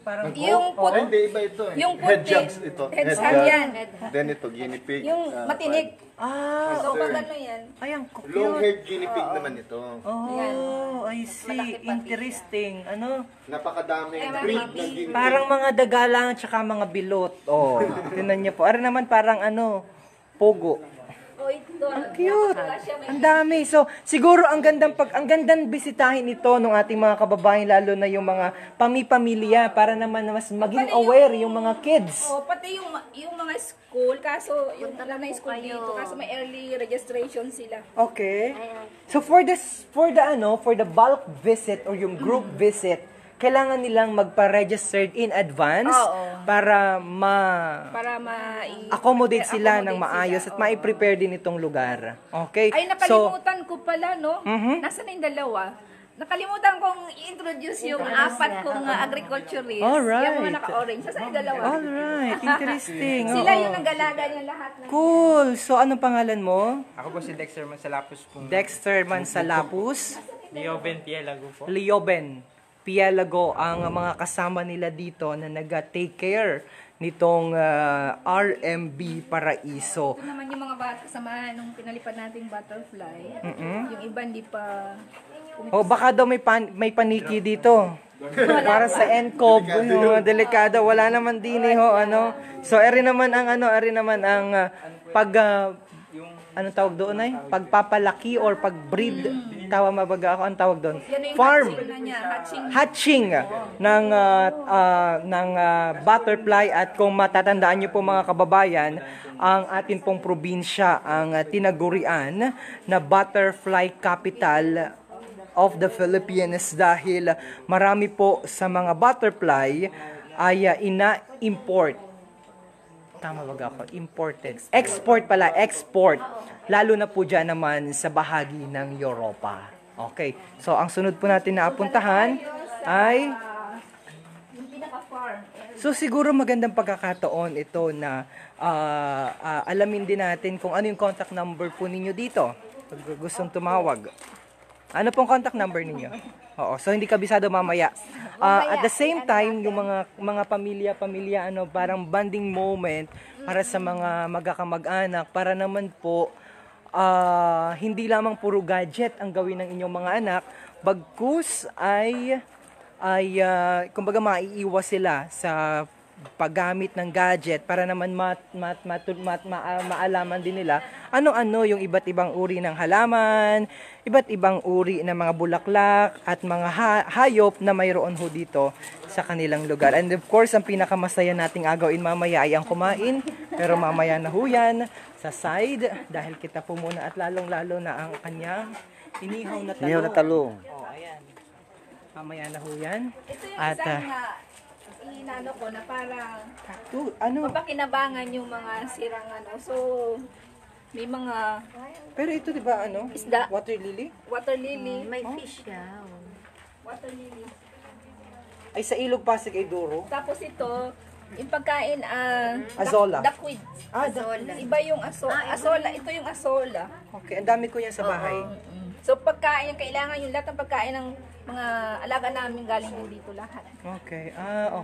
parang Yung Oh, puti. hindi, iba ito eh. Yung Head puti. jumps ito. Head Head jump jump. yan. Then ito, guinea pig. Yung matinik. Ah, So, pag ano yan, ayang Long cute. haired guinea pig naman ito. Oh, I see. Malaki pati Interesting. Ano? Napakadaming breed ng guinea pig. Parang mga dagalang at saka mga bilot. Oh, tinan niyo po. Ara naman parang ano, pogo. oh, ito. Cute. Wala siya may Ang dami. So, siguro ang gandang bisitahin ito ng ating mga kababayan, lalo na yung mga pamilya para naman mas maging aware yung mga kids. Oh, pati yung mga school, kaso yung alam na yung school dito, kaso may early registration sila. Okay. So for the bulk visit or yung group visit, kailangan nilang magpa-register in advance Oo. para Para accommodate sila ng accommodate maayos sila, at mai-prepare din itong lugar. Okay? Ay, nakalimutan ko pala, no? Nasaan na yung dalawa? Nakalimutan kong i-introduce yung apat kong agriculturist. Alright. Yung mga naka-orange. Nasaan yung dalawa? Alright, interesting. Sila Oo. yung nag-alaga niya lahat. Cool. So anong pangalan mo? Ako po si Dexter Mansalapos po. Dexter Mansalapus. Lioben Pielago po. Lioben Pialago ang mga kasama nila dito na nag-take care nitong RMB Paraiso. Ito naman yung mga bata sama nung pinalipad nating butterfly. Yung iba hindi pa... O baka daw may paniki dito. Para sa NCOB, no, delikado, wala naman din ho, ano. So eri naman ang pag ano tawag doon ay pagpapalaki or pagbreed, tawa mabaga ako ang tawag doon. Yan yung Farm. hatching na niya. Hatching ng butterfly, at kung matatandaan niyo po mga kababayan, ang atin pong probinsya ang tinagurian na butterfly capital of the Philippines dahil marami po sa mga butterfly ay ina-import. Tama ba ako? Imported. Export pala, export. Lalo na po dyan naman sa bahagi ng Europa. Okay. So, ang sunod po natin na apuntahan ay... Yung pinaka-farm. So, siguro magandang pagkakataon ito na alamin din natin kung ano yung contact number po ninyo dito. Pag gustong tumawag. Ano pong contact number ninyo? Oo, so hindi kabisado mamaya. At the same time, yung mga pamilya, parang bonding moment para sa mga magkakamag-anak, para naman po hindi lamang puro gadget ang gawin ng inyong mga anak, bagkus ay kumbaga maiiwas sila sa paggamit ng gadget para naman maalaman din nila ano-ano yung iba't ibang uri ng halaman, iba't ibang uri ng mga bulaklak at mga hayop na mayroon ho dito sa kanilang lugar. And of course, ang pinakamasaya nating agawin mamaya ay ang kumain, pero mamaya na ho yan sa side dahil kita po muna at lalong-lalo na ang kanyang inihaw na talong. Inihaw na talong. Oh, ayan. Mamaya na ho yan. Ito yung At isang inano ko na parang ano? mapakinabangan yung mga sirang ano. So, may mga Pero ito 'di ba Isda. Water lily? water lily. May fish siya. Water lily. Ay sa Ilog Pasig ay duro. Tapos ito, yung pagkain, Azola. duckweed. Azola. Iba yung asola. Ito yung asola. Okay, ang dami ko yan sa bahay. So, pagkain, kailangan yung lahat ng pagkain ng mga alaga namin galing din dito lahat. Okay.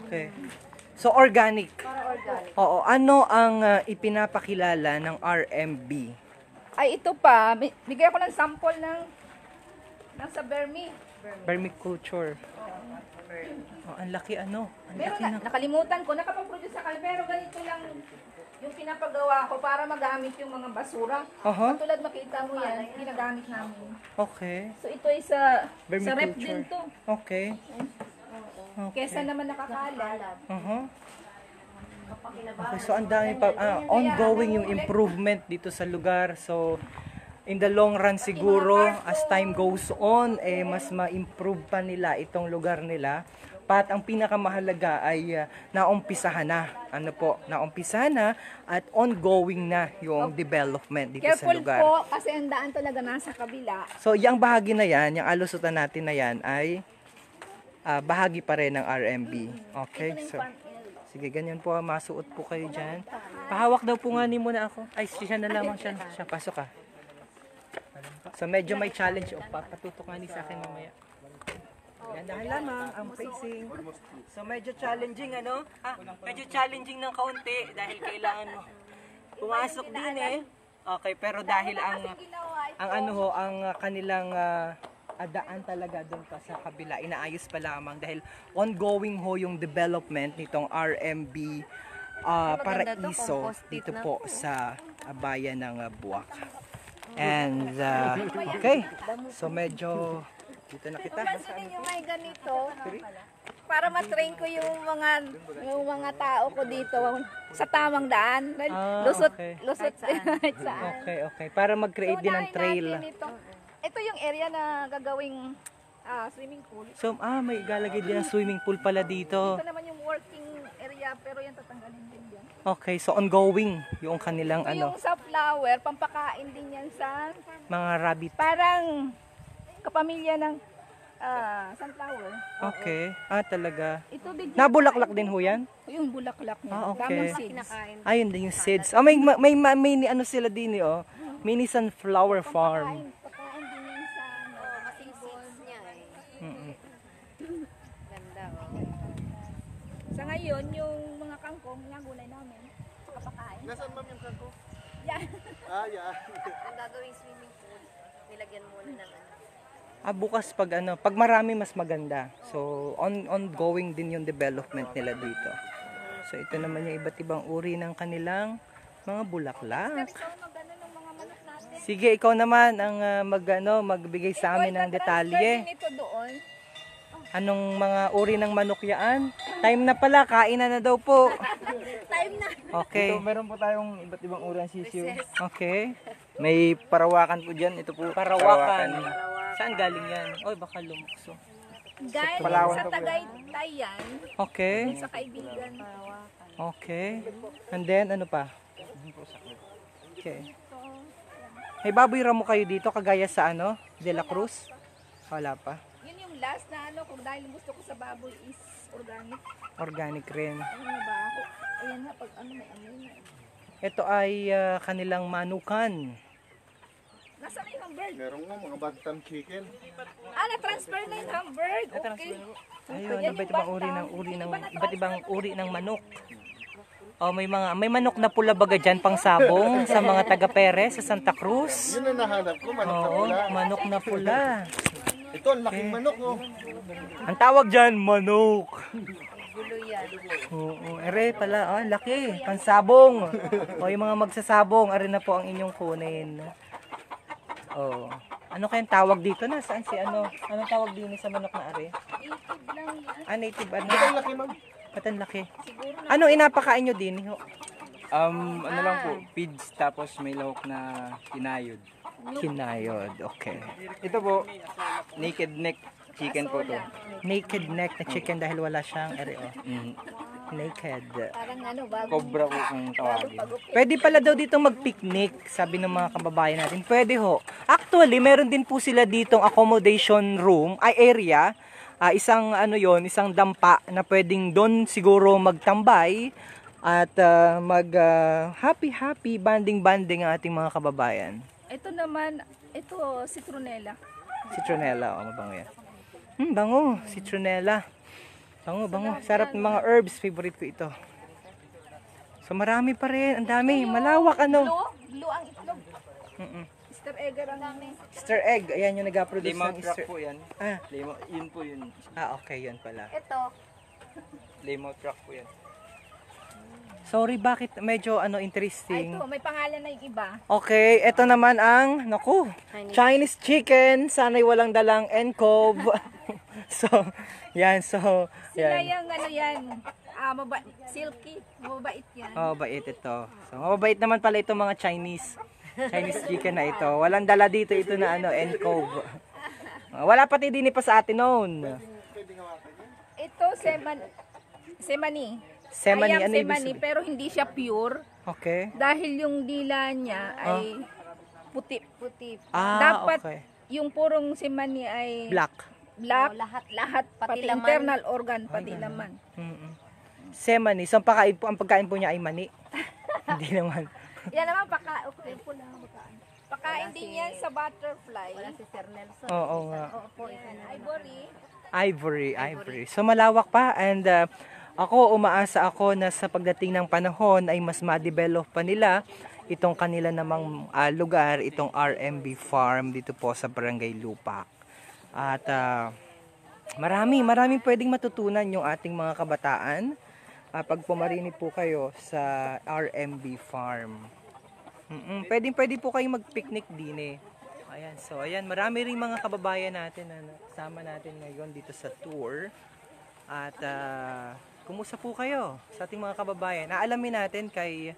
Okay. So organic. Para organic. Oo, ano ang ipinapakilala ng RMB? Ay, ito pa. Bigay ako ng sample ng sa Burmese. Vermiculture. Oh, ang laki Ang Meron laki na, nakalimutan ko, nakapag-produce ako, pero ganito lang yung pinapagawa ko para magamit yung mga basura. Katulad makita mo yan, ginagamit namin. Okay. So ito ay sa rep Vermiculture. din to. Okay. Kesa naman nakakalat. Okay, so ang dami pa ongoing yung improvement dito sa lugar. So in the long run siguro as time goes on mas ma-improve pa nila itong lugar nila. Pat ang pinakamahalaga ay naumpisahan na. Naumpisahan na at ongoing na yung development dito sa Careful lugar. po, kasi ang daan talaga nasa kabila. So yung bahagi na yan, yung alusutan natin na yan ay bahagi pa rin ng RMB. Okay? So sige, ganyan po, masuot po kayo dyan. Pahawak daw po nga ni muna ako. Ay, siya na lamang siya. Pasok ka. So medyo may challenge. Patutok nga ni sa akin mamaya. Gandahan lamang ang pacing. So medyo challenging ano? Medyo challenging ng kaunti dahil kailangan mo pumasok din eh. Okay, pero dahil ang ano ho, ang kanilang daan talaga doon pa sa kabila, inaayos pa lamang dahil ongoing ho yung development nitong RMB Paraiso dito po sa bayan ng Buwak. And okay, so medyo dito na kita. Pansinin nyo may ganito para matrain ko yung mga tao ko dito sa tamang daan. Lusot, okay. lusot saan. Okay. Para mag-create din ng trail. Ito yung area na gagawing swimming pool. So, may ilalagay din ng swimming pool pala dito. Ito naman yung working area pero yan tatanggalin din yan. Okay, so ongoing yung kanilang Yung sa flower, pampakain din yan sa mga rabbit. parang kapamilya ng sunflower. Okay. Talaga. Ito din Nabulaklak din ho yan? yung bulaklak niya. Okay. Daming seeds. Ayun din yung seeds. May mini ano sila din oh. Mini sunflower farm. Pagkain din yan sa Kasing seeds niya eh. Ganda oh. Sa ngayon, yung mga kangkong, yung gulay namin, pagkapakain. Nasaan ma'am yung kanto? Yan. Yeah. Ang gagawing swimming pool, nilagyan muna ng ano. Bukas pag marami mas maganda. So ongoing din yung development nila dito. So ito naman yung iba't ibang uri ng kanilang mga bulaklak. Ikaw magano ng mga manok natin. Sige, ikaw naman ang magbigay sa amin ng detalye. Ito doon. Anong mga uri ng manok yaan? Time na pala, kain na daw po. Time na. Okay. Ito, meron po tayong iba't ibang uri ng sisiw. Okay. May parawakan po dyan. Ito po. Parawakan. Saan galing yan? Oy, baka lumukso. Guys, Palawan sa to po yan. Tagaytay yan. Okay. Sa kaibigan. Okay. And then, ano pa? Okay. May baboy ramo kayo dito, kagaya sa De La Cruz? Wala pa. Yun yung last na kung dahil gusto ko sa baboy is organic. Organic rin. Ano na ba ako? Ayan na, pag may amoy na. Ito ay kanilang manukan. Nasaan na yung hamburg? Meron nga mga bantam chicken. Na-transfer na yung hamburg. Okay. Ayun, iba't ibang uri ng manok. Oh, may manok na pula baga dyan pang sabong sa mga taga Perez sa Santa Cruz. Yun ang nahanap ko, manok na Oo, pula. manok na pula. Ito, ang laking manok, oh. Ang tawag dyan, manok. Gulo yan. Oo, ere pala, laki, pansabong. O, yung mga magsasabong, are na po ang inyong kunin. Oh. Ano kayang tawag dito na? Saan si Anong tawag din sa manok na are? Native lang yan. Native Ito ang laki, ma'am. Patan laki. Ano inapakain nyo din? Ano lang po, feeds tapos may lahok na kinayod. Kinayod, okay. Ito po, naked neck chicken po to. Naked neck na chicken dahil wala siyang ere. Naked. Parang bago. Cobra po kung tawagin. Pwede pala daw dito mag-picnic, sabi ng mga kababayan natin. Pwede ho. Actually, meron din po sila ditong accommodation room, area. Isang isang dampa na pwedeng doon siguro magtambay at happy banding ang ating mga kababayan. Ito naman, citronella. Citronella, mabango yan. Bango, citronella. Bango. Sarap ng mga herbs, favorite ko ito. So marami pa rin, ang dami, malawak Blue ang itlog. Easter egg ang namin. Easter egg, ayan yung nag-produce Lemon ng truck Easter. po yan. Yun po yun. Okay, yun pala. Ito, Lemon truck po yan. Sorry, bakit medyo interesting? ito, may pangalan na yung iba. Okay, ito naman ang, Chinese chicken. Sana'y walang dalang encove. Yan. Sila yung silky, mabait yan. Oh, bait ito. So, mababait naman pala ito mga Chinese chicken na ito. Walang dala dito ito na encove. Wala pati din pa sa atin noon. Ito, semani. Semani, Ayam ano ibig semani, sabihin? pero hindi siya pure. Okay. Dahil yung dila niya ay puti. Dapat okay. yung purong semani ay Black. Oh, lahat pati laman. internal organ, pati laman. Semani. So, ang pagkain po niya ay mani. Hindi naman. Yan naman, okay po lang. Pakain din yan sa butterfly. Wala si Sir Nelson. Oo nga. Opo, ito na. Ivory. Ivory. So malawak pa and umaasa ako na sa pagdating ng panahon ay mas ma-develop pa nila itong kanila namang lugar, itong RMB Farm dito po sa Barangay Lupak. At maraming pwedeng matutunan yung ating mga kabataan pag pumarini po kayo sa RMB Farm. Pwede po kayong mag-picnic din eh. Ayan, so ayan, marami ring mga kababayan natin na kasama natin ngayon dito sa tour. At kumusta po kayo sa ating mga kababayan? Aalamin natin kay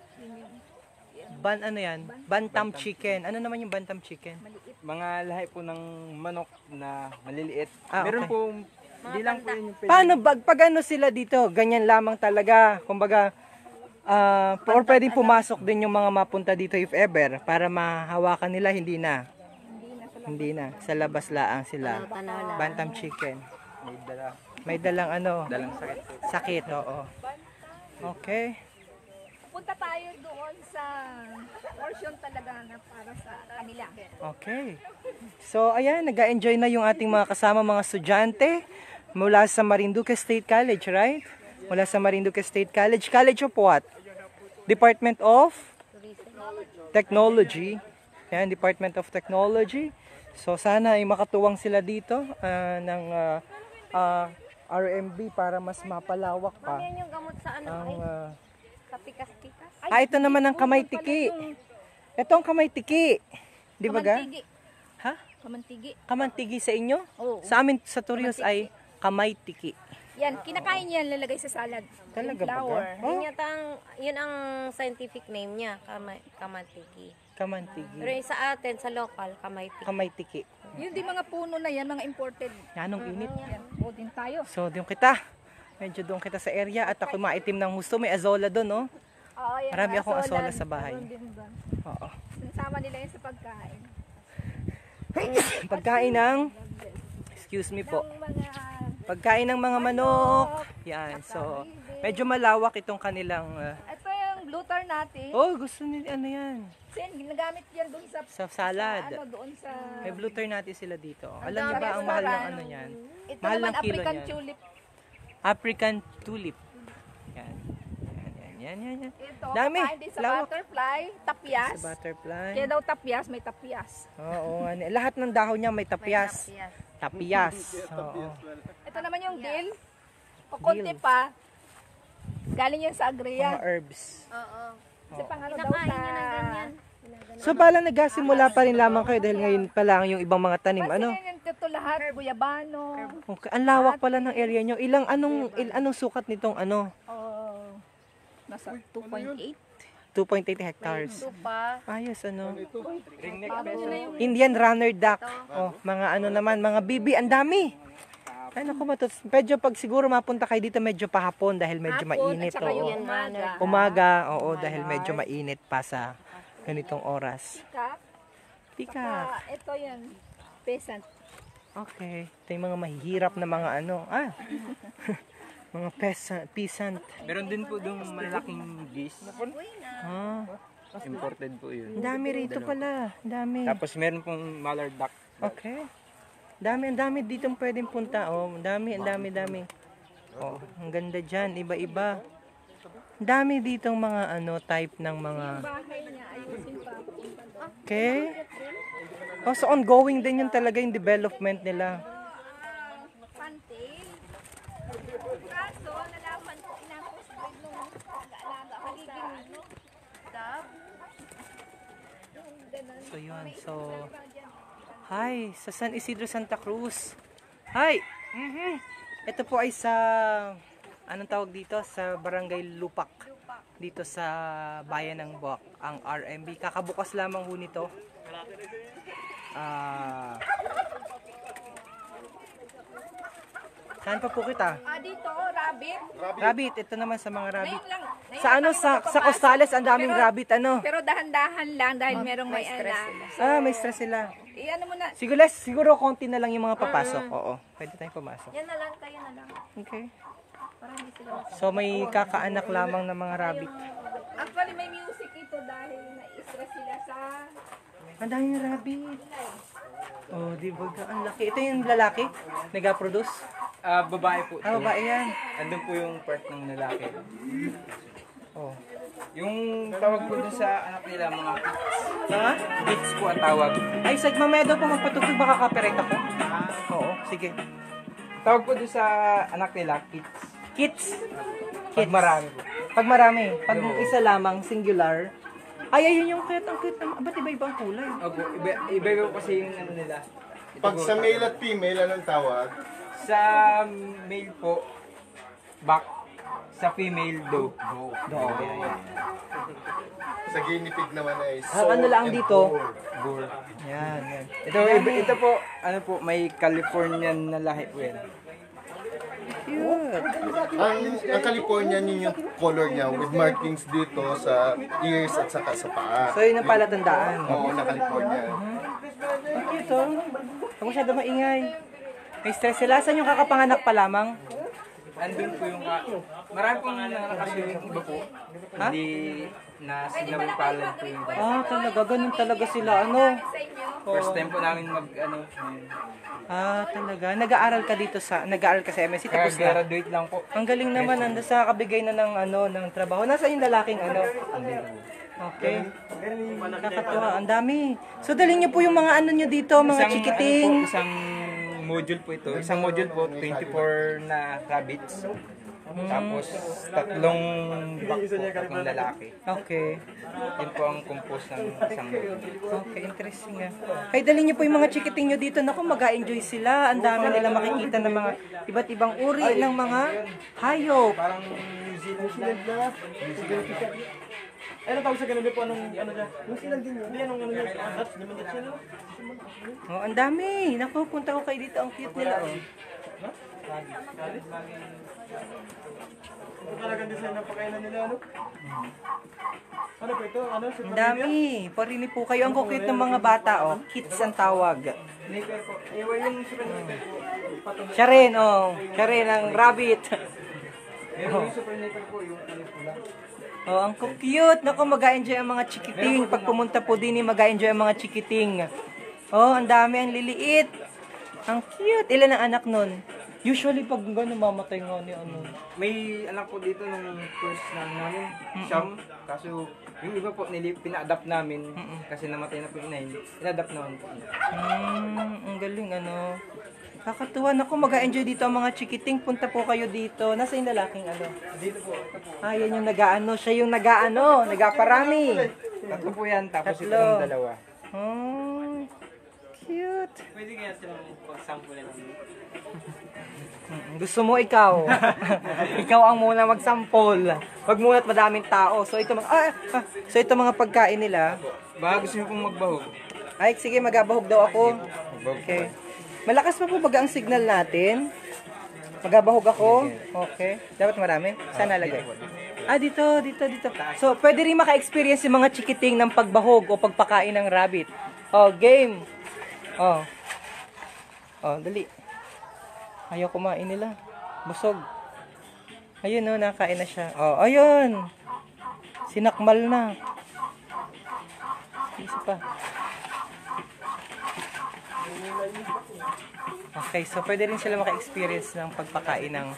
Bantam Chicken. Ano naman yung Bantam Chicken? Mga lahi po ng manok na maliliit. Ah, Meron okay. pong, hindi lang po yun yung pwede. Paano pag ano sila dito? Ganyan lamang talaga. Kumbaga, or pwedeng pumasok din yung mga mapunta dito if ever para mahawakan nila, hindi na. Sa labas laang sila. Bantam Chicken. May dala. May dalang Dalang sakit. sakit, oo. Okay. Punta tayo doon sa portion talaga na para sa kanila. Okay. So, ayan, nag-enjoy na yung ating mga kasama, mga estudyante mula sa Marinduque State College, right? Mula sa Marinduque State College. College of what? Department of Technology. Ayan, Department of Technology. So, sana ay makatuwang sila dito ng RMB para mas mapalawak pa. Yan yung gamot sa Ang, sa pikas-pikas. ito naman ang kamay tiki. Ito ang kamay tiki. Di ba ga? Kamantigi. Ha? Kamantigi. Kamantigi sa inyo? Oo. Sa amin sa Turios ay kamay tiki. Yan, kinakain yan, lalagay sa salad. Talaga Yung ba? flour. Yun ang scientific name niya, kamantiki. Kamantigi. Pero yung sa atin, sa local, kamayti. Kamay tiki. Yun di mga puno na yan, mga imported. Yanong init. Yan, o din tayo. So, doon kita. Medyo doon kita sa area at ako maitim ng husto. May azola doon, no? Oo, yan, Marami akong asolan. asola sa bahay. Meron din doon. Oo. Sinasama nila yan sa pagkain. Pagkain ng, excuse me po, Ang mga pagkain ng mga manok. Yan. So, medyo malawak itong kanilang, ito yung glutar natin. oh, gusto nila, ano yan? Sin, ginagamit yan doon sa Sa salad. ano, doon sa May blue turn natin sila dito. Alam niyo ba ang mahal ng ano yan? ito Mahal naman ng kilo African niyan. tulip. African tulip. Yan. Yan. Ito, Dami. kakain din sa Lawak. butterfly, tapyas. Sa butterfly. Kaya daw tapyas, may tapyas. Oo, lahat ng dahon niya may tapyas. Tapyas. Oo. Ito naman yung dill. O konti pa. Galing yan sa Mga agriya. herbs. Oo. Kasi pangano daw sa... So pala nagsimula pa rin lamang kayo dahil ngayon pa lang yung ibang mga tanim. Kasi Ano? yan ito lahat, guyabano. Okay. Ang lawak pala ng area nyo. Anong sukat nitong ano? Nasa 2.8. 2.8 hectares. Tupa. Ayos ano. Ringneck Bago na yung Indian runner duck. Oh, mga ano naman, mga bibi, ang dami. Ay naku, medyo pag siguro mapunta kayo dito medyo pahapon dahil medyo hapon mainit. at saka yung Oo. umaga. Umaga, oo, dahil medyo mainit pa sa ganitong oras. Peacock. Peacock. Ito yan. Peasant. Okay. Ito yung mga mahihirap na mga ano. Mga peasant. Meron din po doon malaking geese. Ah, Imported po yun. ang dami rito pala. Ang dami. Tapos meron pong mallard duck. Okay. Ang dami ditong pwedeng punta. Oh, ang dami. Oh, ang ganda diyan, iba-iba. Ang dami ditong mga ano type ng mga Bahay niya, ayusin pa. okay. Oh, so ongoing din yun talaga yung development nila. Pantail. Kaso, nalaman ko, inapos breed nung pag-aalaga. Magiging dab. Yung ganun. So yun. So hi sa San Isidro, Santa Cruz. Hi. Ito po ay sa anong tawag dito sa Barangay Lupak. Dito sa bayan ng Buwak, ang RMB. Kakabukas lamang ho nito. Saan pa po kita? Dito, rabbit. Rabbit, ito naman sa mga rabbit. Ngayon lang. Sa ano, sa Costales, ang daming rabbit, ano? Pero dahan-dahan lang dahil merong may anak. May stress sila. Ano mo na. Siguro konti na lang yung mga papasok. Oo, pwede tayong pumasok. Yan na lang, kayo na lang. Okay. Para hindi sila So may kakaanak lamang ng mga rabbit. Actually, may music ito dahil na-stress sila sa... Ang daming rabbit. Oh, di ba? Ang laki. Ito yung lalaki, nag-produce. Babae po. Ah, babae yan. Andun po yung part ng lalaki. Oh. Yung tawag po dun sa anak nila, mga kids. Ha? Kids po ang tawag. Ay, mamaya daw po magpatugtog, baka copyright ako. Oo, sige. Tawag po dun sa anak nila, kids. Kids. Pag marami po. Pag marami. Pag isa lamang, singular. Ay, ayun yung cute. Ang cute naman. Ba't iba-ibang kulay? Opo, iba po kasi yung ano nila. Ito Pag po, sa male at female, anong tawag? sa male po, back. Sa female, do. Do. Sa guinea pig naman ay Ang ano lang and dito? boar. Bull. Yan, yan. Ito po, ano po, may Californian na lahi po yan. Cute. Ang California yun yung color niya with markings dito sa ears at saka sa paa. So, yun ang palatandaan. Oo, na California. Ang cute, oh. Huwag masyado maingay. May stress sila. Saan yung kakapanganak pa lamang? Andun po yung marami pong nakakaswimming iba po. Ha? Hindi na sinawang palad po yung iba. Ah, talaga. Ganun talaga sila. Ano? First time po namin mag ano. Ah, talaga. Nag-aaral ka sa MSC tapos na. Graduate lang po. Ang galing naman. Anda sa kabigay na ng trabaho. Nasa yung lalaking ano? Okay. Nakakatuwa. Ang dami. So, dalhin niyo po yung mga ano niyo dito, mga chikiting. Isang module po ito. Isang module po, 24 na rabbits. Tapos, tatlong back po, tatlong lalaki. Okay. Yun po ang compose ng isang module. Okay, interesting nga. Kaya dalhin niyo po yung mga chikiting niyo dito. Naku, mag-enjoy sila. Ang dami nila makikita ng mga iba't ibang uri ng mga hayop. Parang New Zealand na. Ano tawag sa kanila po? Anong ano dyan? Yung silang din yun. Hindi, anong ano dyan? Dutch? Di man Dutch yan? Oh, ang dami. Naku, punta ko kayo dito. Ang cute nila. Oh. Ito talagang design ng pakainan nila, ano? Ano po ito? Ano? Ang dami. Parini po kayo. Ang cute ng mga bata. Oh. Kids ang tawag. Sniper po. Ewan yung super sniper po. Siya rin. Oh. Siya rin ang rabbit. Meron yung super sniper po, yung ano pula. Oh, ang cute. Naku, mag-enjoy ang mga chikiting. Pag pumunta po din, mag-enjoy ang mga chikiting. Oh, ang dami, ang liliit. Ang cute. Ilan ang anak nun? Usually, pag gano'n, mamatay nga ni ano. May anak po dito nung first na namin, Sham. Kaso, yung iba po, pina-adapt namin. Kasi namatay na po yung inahin. Pina-adapt naman po. Ang galing, ano. Kakatuwa. Naku, mag-enjoy dito ang mga chikiting. Punta po kayo dito. Nasa yung lalaking ano? Dito po, ito po. Ah, yan yung nag-ano. Siya yung nag-ano. Nag-aparami. Tatlo po yan, tapos ito Tatlo. ng dalawa. Oh, cute. Pwede kaya silang pag-sample nila. Gusto mo ikaw. Ikaw ang muna mag-sample. Wag muna't madaming tao. So ito mga pagkain nila. Baka gusto nyo pong magbahog. Ay, sige, magabahog daw ako. Magbahog. Okay. Malakas pa po baga ang signal natin. Magabahog ako. Okay. Dapat marami. Saan nalagay? Ah, dito. So, pwede rin maka-experience yung mga chikiting ng pagbahog o pagpakain ng rabbit. Oh, game. Oh. Oh, dali. Ayaw kumain nila. Busog. Ayun, oh, nakain na siya. Oh, ayun. Sinakmal na. Isa pa. Okay, so pwede rin sila maka-experience ng pagpakain ng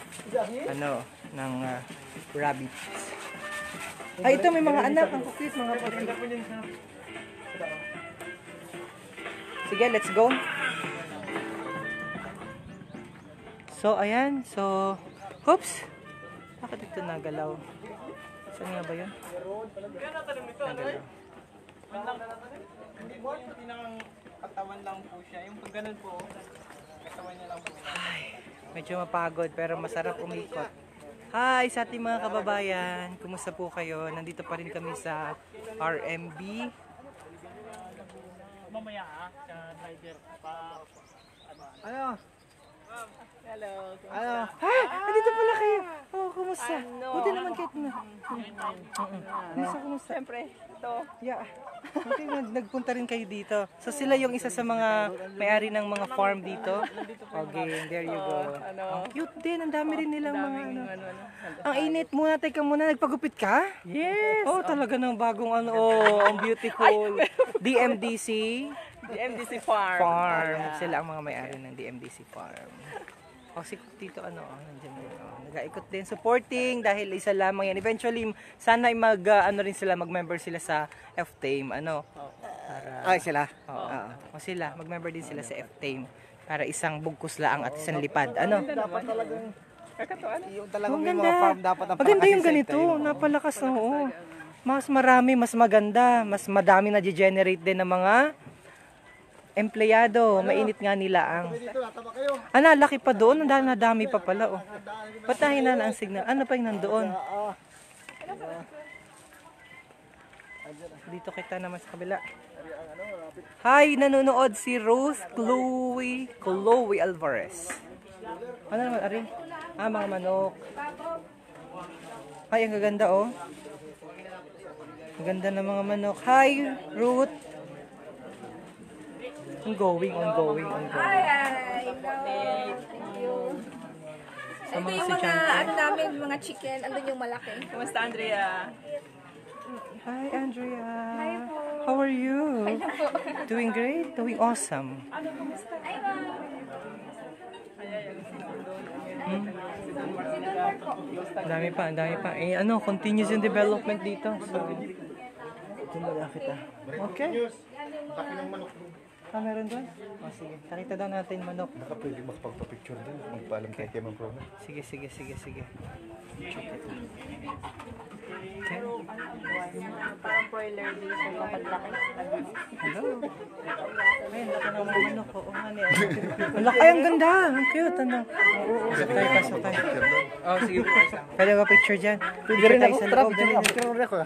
rabbit. Ay, ito may mga anak, ang cute, mga puti. Sige, let's go. So, ayan. So, oops. Bakit ito nagalaw? Saan nga ba yun? Nagalaw. Hindi po yung pinakang katawan lang po siya. Yung pag ganun po, katawan niya lang po. Medyo mapagod pero masarap umikot. Hi sa ating mga kababayan. Kumusta po kayo? Nandito pa rin kami sa RMB. Mamaya sa driver pa. Ano? Hello. Ano? Ha? Nandito pala kayo. Oh, kumusta? Buti naman kahit na. Kumusta, kumusta? Siyempre, ito. Yeah. Okay, nagpunta rin kayo dito. So sila yung isa sa mga may-ari ng mga farm dito. Okay, there you go. Ang cute din. Ang dami rin nilang mga ano. Ang init muna. Teka muna. Nagpagupit ka? Yes. Oh, talaga ng bagong ano. Oh, ang beautiful. DMDC The MDC Farm. Farm. Sila ang mga may-ari ng DMDC Farm. O si Tito nandiyan din. Nag-aikot din, supporting dahil isa lamang yan. Eventually, sana rin sila, mag-member sila sa F-Team, Para, sila. o sila, mag-member din sila sa F-Team. Para isang bugkos laang at isang lipad. Dapat talagang yung talagang may mga farm dapat ang Maganda yung palakasin sa ganito, tayo. napalakas na, oo. Mas marami, mas maganda, mas madami na generate din ng mga empleyado. Mainit nga nila ang... Dito, nataba kayo. Laki pa doon, nadami pa pala, oh. Ba't nahina na ang signal? Ano pa yung nandoon? Dito kita naman sa kabila. Hi, nanonood si Rose Chloe Alvarez. Ano naman, Ari? Mga manok. Ay, ang gaganda, oh. Ang ganda ng mga manok. Hi, Ruth. Ongoing. Ay, no. Thank you. Sa Ito mga yung mga, estudyante. namin, mga chicken. Andun yung malaki. Kumusta, Andrea? Hi, Andrea. How are you? Doing great? Doing awesome. Ang dami pa. Continuous yung development dito. So, tumula kita. Okay. Meron doon? Sige. Nakita daw natin manok. Baka pwede makapagpa-picture din. Magpaalam kay Ma'am Rona. Sige. Okay. Parang broiler dito kapag laki. Hello. Ay, ang laki ng mga manok. Oo nga niya. Ang laki, ang ganda. Ang cute. Pasok tayo. Oh, sige po. ayos lang. Pwede ba picture dyan? Pwede rin tayo ako. sa Tara, loob. picture rin ako.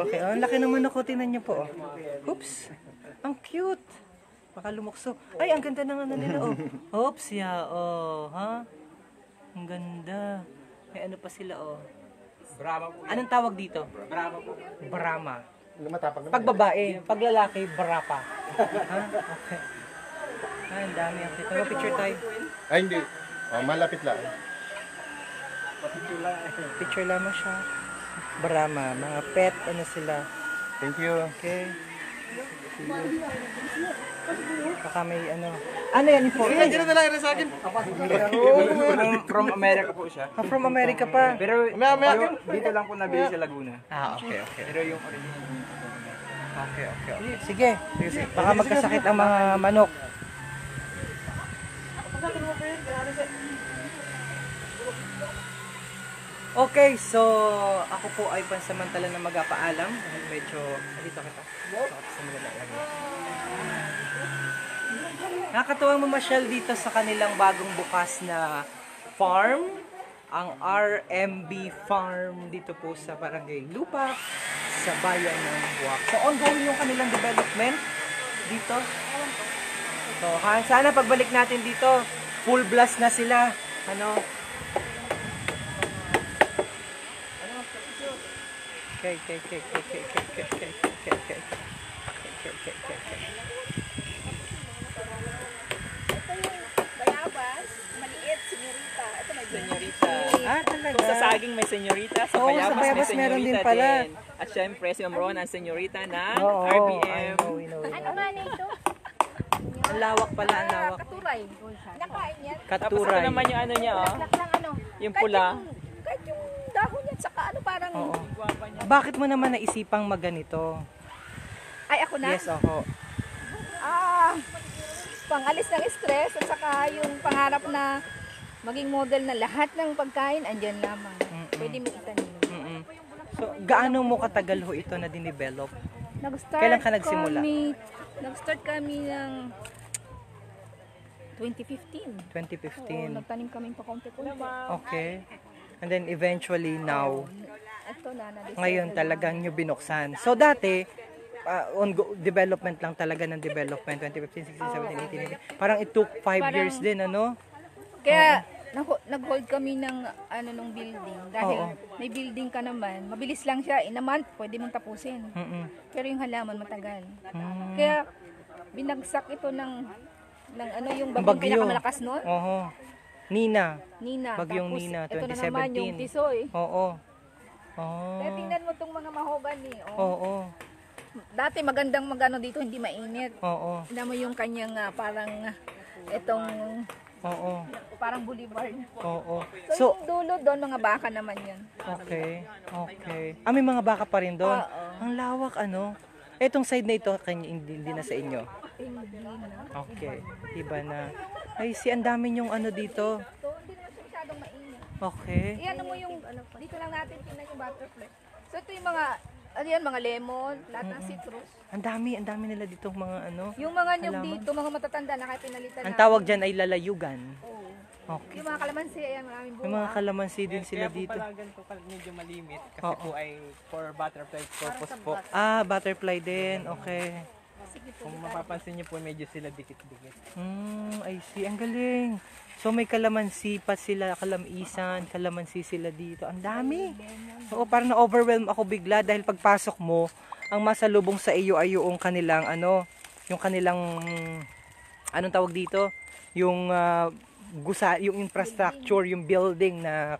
Okay, ang laki ng manok ko. Tingnan niyo po. Oops. Ang cute. Baka lumukso. Ay, ang ganda ng nila. Oops, ha? Ang ganda. May ano pa sila, Brahma po. Anong tawag dito? Brahma po. Brahma. Matapang naman. Pag babae, pag lalaki, brapa. Ha? Okay. Ay, ang dami ang kita. Picture tayo. Ay, hindi. Malapit lang. Picture lamang siya. Brahma. Mga pet, sila. Thank you. Okay. Baka may Ano yan? Imported? na lang sa akin. From America po siya. From America pa. Pero dito lang po nabili sa Laguna. Okay. Pero yung original dito po. Okay. Sige. Baka magkasakit ang mga manok. Okay, so ako po ay pansamantala na magpapaalam dahil medyo dito kita. Sa mga lagi. Nakakatuwang mamasyal dito sa kanilang bagong bukas na farm, ang RMB Farm dito po sa Barangay Lupa, sa bayan ng Buwak. So ongoing yung kanilang development dito. So sana pagbalik natin dito, full blast na sila. Okay. Bayabas, maliit, senyorita. Ito may Senyorita. Talaga. Kung sa saging may senyorita, sa Oo, sa bayabas may bayabas meron din senyorita pala. din. At syempre, si Ma'am Ron ang senyorita ng Oo, RBM. we know. Ano nga na ito? Ang lawak pala, ang lawak. Katuray. Nakain yan. Tapos ito Katuray. naman yung ano niya, oh. Laklak lang ano. Yung pula. Kahit yung dahon yan, saka ano parang... Oo. Bakit mo naman naisipang magganito? Ay, ako na? Yes, ako. Pangalis ng stress at saka yung pangarap na maging model na lahat ng pagkain, andyan lamang. Pwede mo itanim. So, gaano mo katagal ho ito na dinevelop? Kailan ka nagsimula? Nag-start kami ng 2015. 2015. Nagtanim kami pa konti-konti. Okay. And then eventually now, Ito na, ngayon talagang nyo binuksan. So dati, development lang talaga ng development. 2015, 16, 17, 18, 19. Parang it took 5 years din, ano? Kaya nag-hold kami ng nung building dahil Oo. may building ka naman, mabilis lang siya, in a month pwede mong tapusin. Pero yung halaman matagal. Kaya binagsak ito ng yung Ang bagyong bagyo. pinakamalakas noon, Oo. Nina. Tapos, Bagyong Nina, ito na naman yung 2017. tisoy. Oo. Kaya tingnan mo tong mga mahogany. Oo. Dati magandang dito, hindi mainit. Oo. Tingnan mo yung kanyang parang itong Oo. Parang boulevard. Oo. So, So, yung dulo doon, mga baka naman yun. okay. Okay. Ah, may mga baka pa rin doon. Oo. Ang lawak, ano? Etong side na ito, hindi na sa inyo. Hindi na. Okay. Iba na. Ay, ang dami yung ano dito. So, hindi naman siya masyadong mainit. Okay. Iyan mo yung, dito lang natin tingnan yung butterfly. So, ito yung mga, ano yan, mga lemon, lahat ng citrus. Ang dami nila ditong mga ano. Yung mga nyug Halaman. dito, mga matatanda na kaya pinalitan Ang tawag dyan ay lalayugan. Oo. Okay. Yung mga kalamansi, ayan, maraming bunga. May mga kalamansi din sila Kaya po dito. pala ganito medyo malimit kasi Oo. po ay for butterfly purpose po. Ah, butterfly din. Okay. Kung mapapansin niyo po medyo sila dikit-dikit. I see. Ang galing. So may kalamansi pa sila, kalamisan, kalamansi sila dito. Ang dami. Oo, parang na-overwhelm ako bigla dahil pagpasok mo, ang masalubong sa iyo ay yung kanilang yung kanilang anong tawag dito? Yung yung infrastructure, yung building na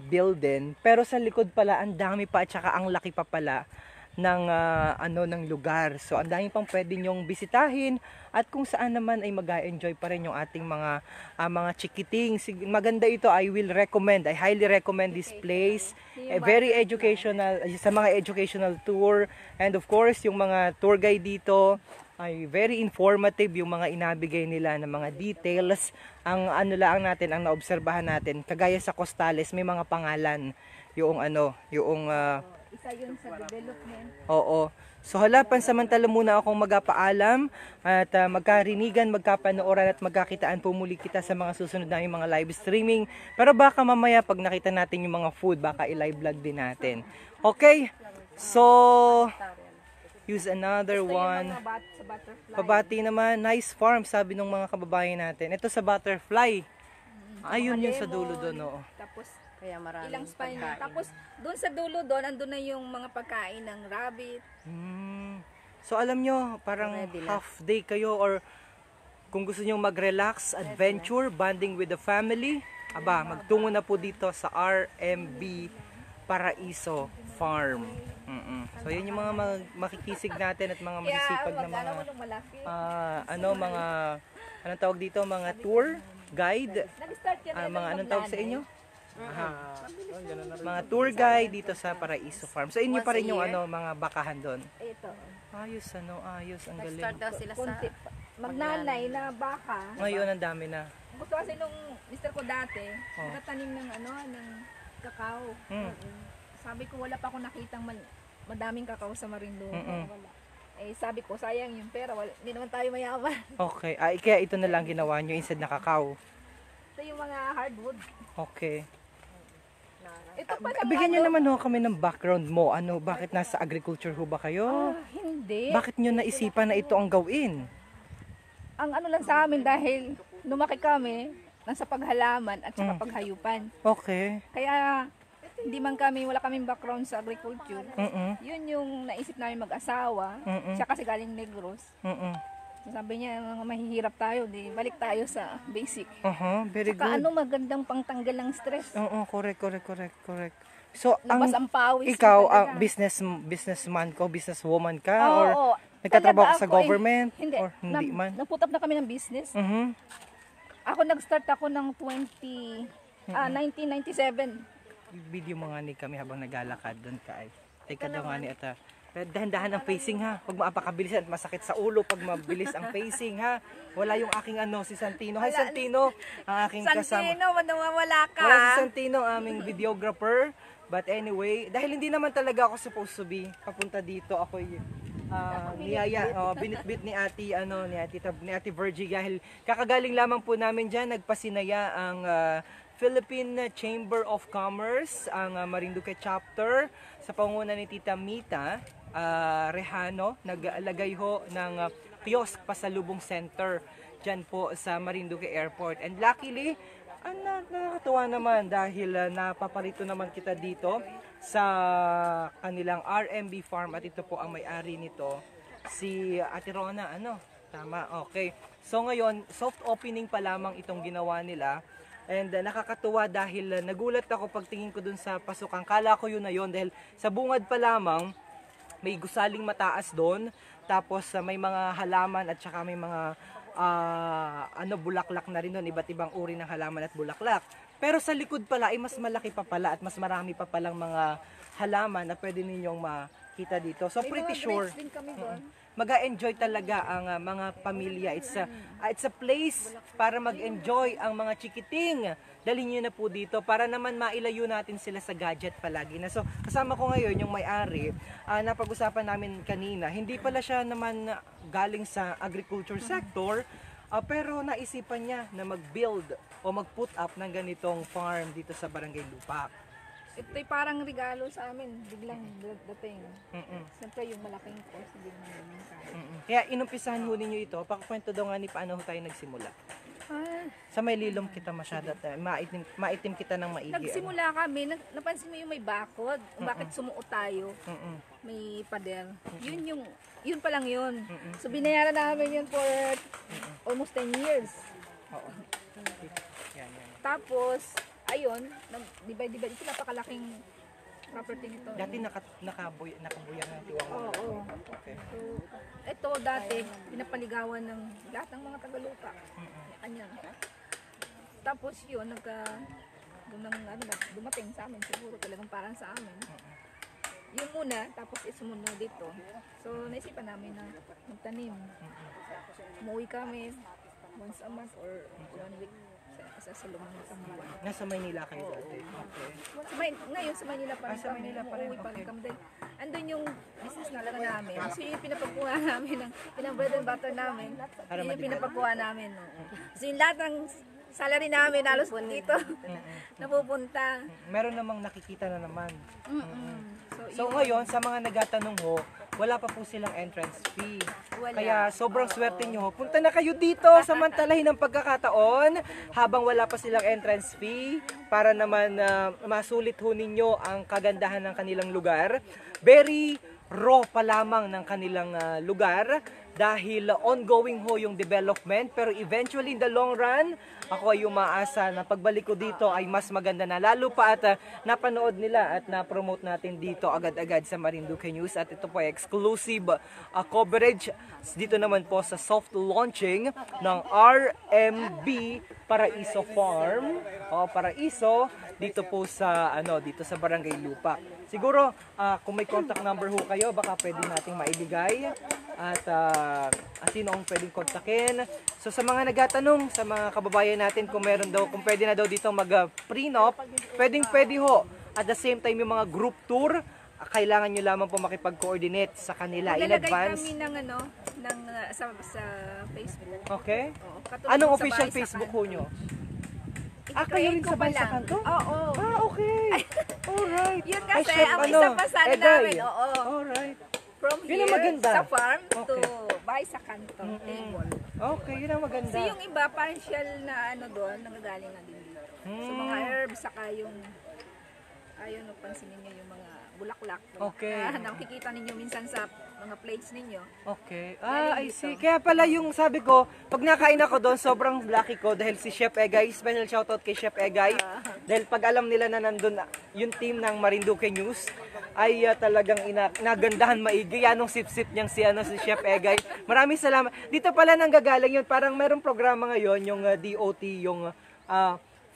building. Pero sa likod pala ang dami pa at saka ang laki pa pala ng lugar. So ang dami pang pwede nyong bisitahin at kung saan naman ay mag-enjoy pa rin yung ating mga chikiting. Maganda ito. I highly recommend this place. Very educational, sa mga educational tour, and of course yung mga tour guide dito ay very informative, yung mga inabigay nila ng mga details. Ang ang naobserbahan natin, kagaya sa Costales, may mga pangalan yung Isa yun sa development. oo. So hala, pansamantala muna akong magpaalam at magkarinigan, magkapanooran at magkakitaan po muli kita sa mga susunod naming mga live streaming. Pero baka mamaya pag nakita natin yung mga food, baka i-live vlog din natin. Okay? So, use another one. Mga sa butterfly. Pabati naman, nice farm, sabi ng mga kababayan natin. Ito sa butterfly. Ayun yung sa dulo doon, oo. Tapos, Kaya maraming ilang spine na. pagkain. Tapos, doon sa dulo doon, andun na yung mga pagkain ng rabbit. So alam nyo, parang Ready na. half day kayo or kung gusto nyo mag-relax, adventure, bonding with the family, magtungo na po dito sa RMB Paraiso Farm. So yun yung mga makikisig natin at mga masisipag na mga Walang malaki. anong tawag dito, mga tour guide, Nag-start yan mga anong tawag sa inyo? Mga tour guide dito sa Paraiso Farm. So inyo pa rin yung mga bakahan doon. Ito. Ayos, ayos, ang Nag-start galing. daw sila sa... Kunti. Magnanay na baka. Ngayon ang dami na. Gusto kasi nung mister ko dati, nakatanim ng ng kakao. Sabi ko wala pa ako nakitang madaming kakao sa Marinduque. Wala. Eh sabi ko sayang yung pera, hindi naman tayo mayaman. Okay, kaya ito na lang ginawa nyo instead na kakao. Ito yung mga hardwood. Okay. Ito pa naman. Bigyan nyo naman kami ng background mo. Bakit nasa agriculture ho ba kayo? Hindi. Bakit nyo naisipan na ito ang gawin? Ang ano lang sa amin dahil lumaki kami nasa paghalaman at saka paghayupan. Okay. Kaya hindi man wala kaming background sa agriculture. Yun yung naisip namin mag-asawa. Siya kasi galing Negros. Sabi niya, mahihirap tayo, balik tayo sa basic. Very Saka good. magandang pangtanggal ng stress. Correct. So, Labas ang pawis. ikaw, talaga. businessman ko, businesswoman ka, Oo, or oo. nagtatrabaho ka Talaga sa ako government, hindi. or hindi man? Naput up na kami ng business. Ako nag-start ako ng 1997. Video mo nga ni kami habang naglalakad doon ka ay. Teka daw nga ni ata. Dahan-dahan ang pacing ha. Pag maapakabilis at masakit sa ulo pag mabilis ang pacing ha. Wala yung aking si Santino. Hi Santino, ang aking kasama. Santino, nawawala ka. Wala si Santino, aming videographer. But anyway, dahil hindi naman talaga ako supposed to be papunta dito, ako niyaya, binitbit ni Ate Virgie dahil kakagaling lamang po namin diyan, nagpasinaya ang Philippine Chamber of Commerce, ang Marinduque chapter sa pangunguna ni Tita Mita Rehano, nag-alagay ho ng kiosk pasalubong center dyan po sa Marinduque Airport. And luckily, nakakatuwa naman dahil napaparito naman kita dito sa kanilang RMB Farm at ito po ang may-ari nito, si Ate Rona. Tama, okay. So ngayon, soft opening pa lamang itong ginawa nila. And nakakatuwa dahil nagulat ako pagtingin ko dun sa pasukan. Kala ko yun na yun dahil sa bungad pa lamang may gusaling mataas doon. Tapos may mga halaman at saka may mga bulaklak na rin nun, iba't ibang uri ng halaman at bulaklak. Pero sa likod pala ay mas malaki pa pala at mas marami pa palang mga halaman na pwede ninyong makita dito. So pretty sure Din kami doon. mag-enjoy talaga ang mga pamilya. It's a place para mag-enjoy ang mga chikiting. Dalhin nyo na po dito para naman mailayo natin sila sa gadget palagi na. So kasama ko ngayon yung may-ari, napag-usapan namin kanina. Hindi pala siya naman galing sa agriculture sector, pero naisipan niya na mag-build o mag-put up ng ganitong farm dito sa Barangay Lupak. Ito'y parang regalo sa amin, biglang dating. Mm-mm. Siyempre yung malaking course, hindi naman namin kaya. Kaya inumpisahan ho ninyo ito. Pakikwento daw nga ni paano ho tayo nagsimula. Sa may lilom kita masyado at maitim kita ng maigi. Nagsimula kami, napansin mo yung may bakod, bakit sumuot tayo, Mm-mm. may pader. Yun pa lang yun. So binayaran namin yun for almost 10 years. Oo. Yan. Tapos, ayun, divide, ito napakalaking property nito. Dati nakabuyang ng tiwang. Oo. Okay. So, ito dati, pinapaligawan ng lahat ng mga Tagalupa. Kanya. Tapos yun, dumating sa amin, siguro talagang parang sa amin. Yun muna, tapos sumunod dito. So, naisipan namin na magtanim. Umuwi kami once a month or 1 week sa lumang isang buwan. Nasa Maynila kayo dati. Okay. Ngayon sa Manila pa rin Sa kami. Manila pa rin, Umuwi pa rin okay. kami. Dahil andun yung business na lang namin. So yung pinapagkuha namin, yung bread and butter namin, yun yung pinapagkuha namin. No? So yung lahat ng salary namin, halos dito, napupunta. Meron namang nakikita na naman. So yun, ngayon, sa mga nagatanong ho, wala pa po silang entrance fee. Wala. Kaya sobrang swerte nyo ho. Punta na kayo dito, samantalahin ng pagkakataon habang wala pa silang entrance fee para naman masulit ho ninyo ang kagandahan ng kanilang lugar. Very raw pa lamang ng kanilang lugar dahil ongoing ho yung development, pero eventually in the long run, ako ay umaasa na pagbalik ko dito ay mas maganda na, lalo pa at napanood nila at na-promote natin dito agad-agad sa Marinduque News, at ito po ay exclusive coverage dito naman po sa soft launching ng RMB Paraiso Farm o Paraiso dito po sa dito sa Barangay Lupak. Siguro kung may contact number ho kayo, baka pwede nating maibigay at sino ang pwedeng kontakin. So sa mga nagatanong, sa mga kababayan natin kung pwede na daw dito mag-prenup, pwede ho. At the same time yung mga group tour, kailangan nyo lamang po makipag-coordinate sa kanila in advance. kami ng sa Facebook. Okay? Oo, katulad Anong sa official bahay sa Facebook kanto. ho nyo? Kayo rin Ko sa pa bahay sa lang. kanto? Oo. Okay. Alright. Yun Ay, kasi, chef, ang isa pa sana Egay. namin, oo. Alright. From Yun ang here, maganda. sa farm, to Okay. bahay sa kanto, table. Okay, yun ang maganda. So yung iba, partial na doon, nanggagaling na din dito. So mga herbs, saka yung, ayun, pansinin niyo yung mga bulaklak. Okay. Na nakikita ninyo minsan sa mga plates ninyo. Okay. I see. Kaya pala yung sabi ko, pag nakain ako doon, sobrang lucky ko dahil si Chef Egay, special shoutout kay Chef Egay. Dahil pag alam nila na nandun yung team ng Marinduque News, ay talagang nagandahan maigi. Anong sip-sip niyang si Chef Egay. Maraming salamat. Dito pala nanggagaling yun. Parang merong programa ngayon, yung DOT, yung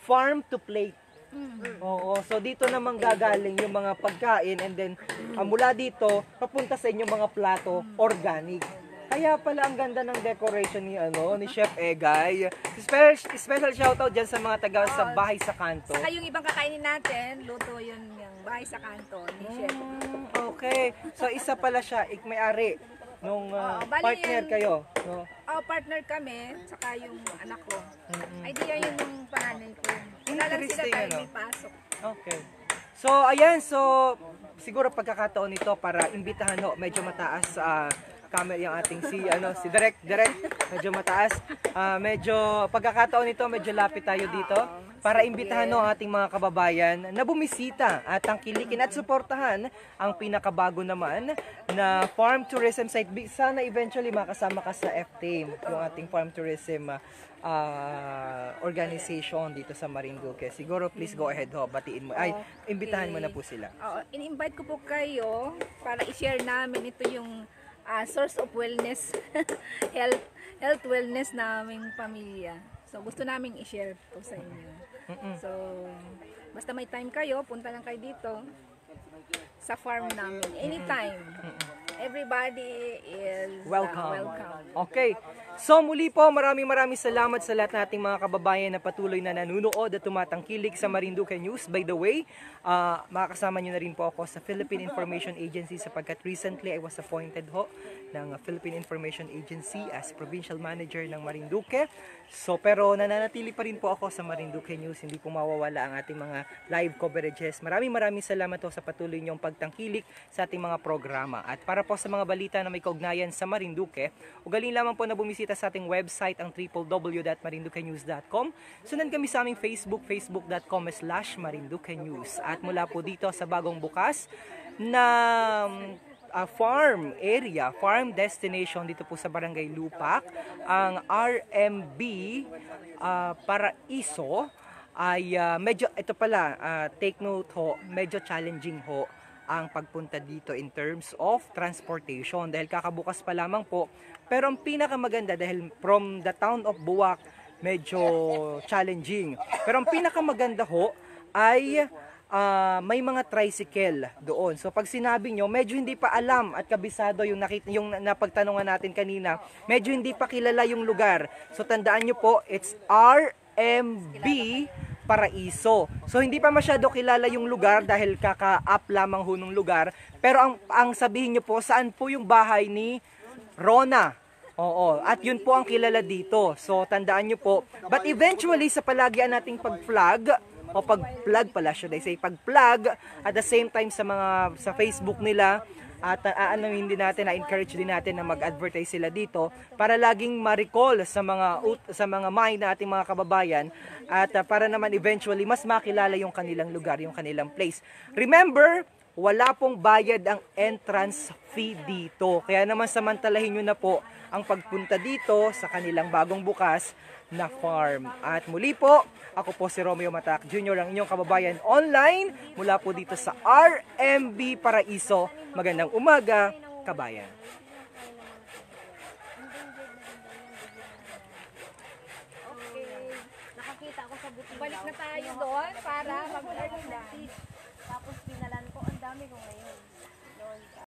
Farm to Plate. Oo, so dito naman gagaling yung mga pagkain, and then mula dito papunta sa inyong mga plato organic. Kaya pala ang ganda ng decoration ni Chef Egay. Special shoutout diyan sa mga taga sa bahay sa kanto. Saka yung ibang kakainin natin, luto yun yung bahay sa kanto ni Chef. Okay. So isa pala siya, may-ari nung bali partner yan. kayo, no? Partner kami, saka yung anak ko. Idea yun yung panganay ko. Wala lang sila Interesting, tayo may pasok. Okay. So, ayan. So, siguro pagkakataon nito para imbitahan ho, medyo mataas camera yung ating si Direk, medyo mataas. Medyo pagkakataon nito, medyo lapit tayo dito para imbitahan ho ang ating mga kababayan na bumisita at tangkilikin at suportahan ang pinakabago naman na farm tourism site. Sana eventually makasama ka sa FTAM, yung ating farm tourism organization dito sa Marinduque. Siguro please go ahead ho, batiin mo. Ay, imbitahan mo na po sila. Oo, in-invite ko po kayo para i-share namin ito yung source of wellness, health wellness naming pamilya. So gusto naming i-share to sa inyo. So basta may time kayo, punta lang kayo dito sa farm namin anytime. Everybody is Welcome. welcome. Okay. So muli po, maraming salamat sa lahat nating mga kababayan na patuloy na nanunood at tumatangkilik sa Marinduque News. By the way, makakasama nyo na rin po ako sa Philippine Information Agency sapagkat recently I was appointed ho ng Philippine Information Agency as Provincial Manager ng Marinduque. So pero nananatili pa rin po ako sa Marinduque News, hindi po mawawala ang ating mga live coverages. Maraming salamat po sa patuloy nyong pagtangkilik sa ating mga programa. At para po sa mga balita na may kaugnayan sa Marinduque, ugaling lamang po na bumisita sa ating website ang www.marinduquenews.com. Sundan kami sa aming Facebook, facebook.com/Marinduque News. At mula po dito sa bagong bukas na farm area, farm destination dito po sa Barangay Lupac, ang RMB Paraiso ay medyo, ito pala, take note ho, medyo challenging ho ang pagpunta dito in terms of transportation dahil kakabukas pa lamang po. Pero ang pinakamaganda dahil from the town of Buwak, medyo challenging. Pero ang pinakamaganda ho ay may mga tricycle doon. So pag sinabi nyo, medyo hindi pa alam at kabisado yung napagtanungan natin kanina, medyo hindi pa kilala yung lugar. So tandaan nyo po, it's RMB Paraiso. So hindi pa masyado kilala yung lugar dahil kaka-up lamang ho ng lugar. Pero ang sabihin nyo po, saan po yung bahay ni Rona? Oo, at yun po ang kilala dito. So tandaan nyo po. But eventually sa palagian nating pag-flag, o pag-plug pala, should I say, pag-plug at the same time sa Facebook nila at hindi natin, na-encourage din natin na mag-advertise sila dito para laging ma-recall sa mga mind na ating mga kababayan at para naman eventually mas makilala yung kanilang lugar, yung kanilang place. Remember, wala pong bayad ang entrance fee dito. Kaya naman samantalahin nyo na po ang pagpunta dito sa kanilang bagong bukas na farm. At muli po, ako po si Romeo Matac Jr., ang inyong kababayan online mula po dito sa RMB Paraiso. Magandang umaga, kabayan. Nakakita ako sa butika. Balik na tayo doon para mag-learn na. Tapos pinalan ko, ang dami ko ngayon.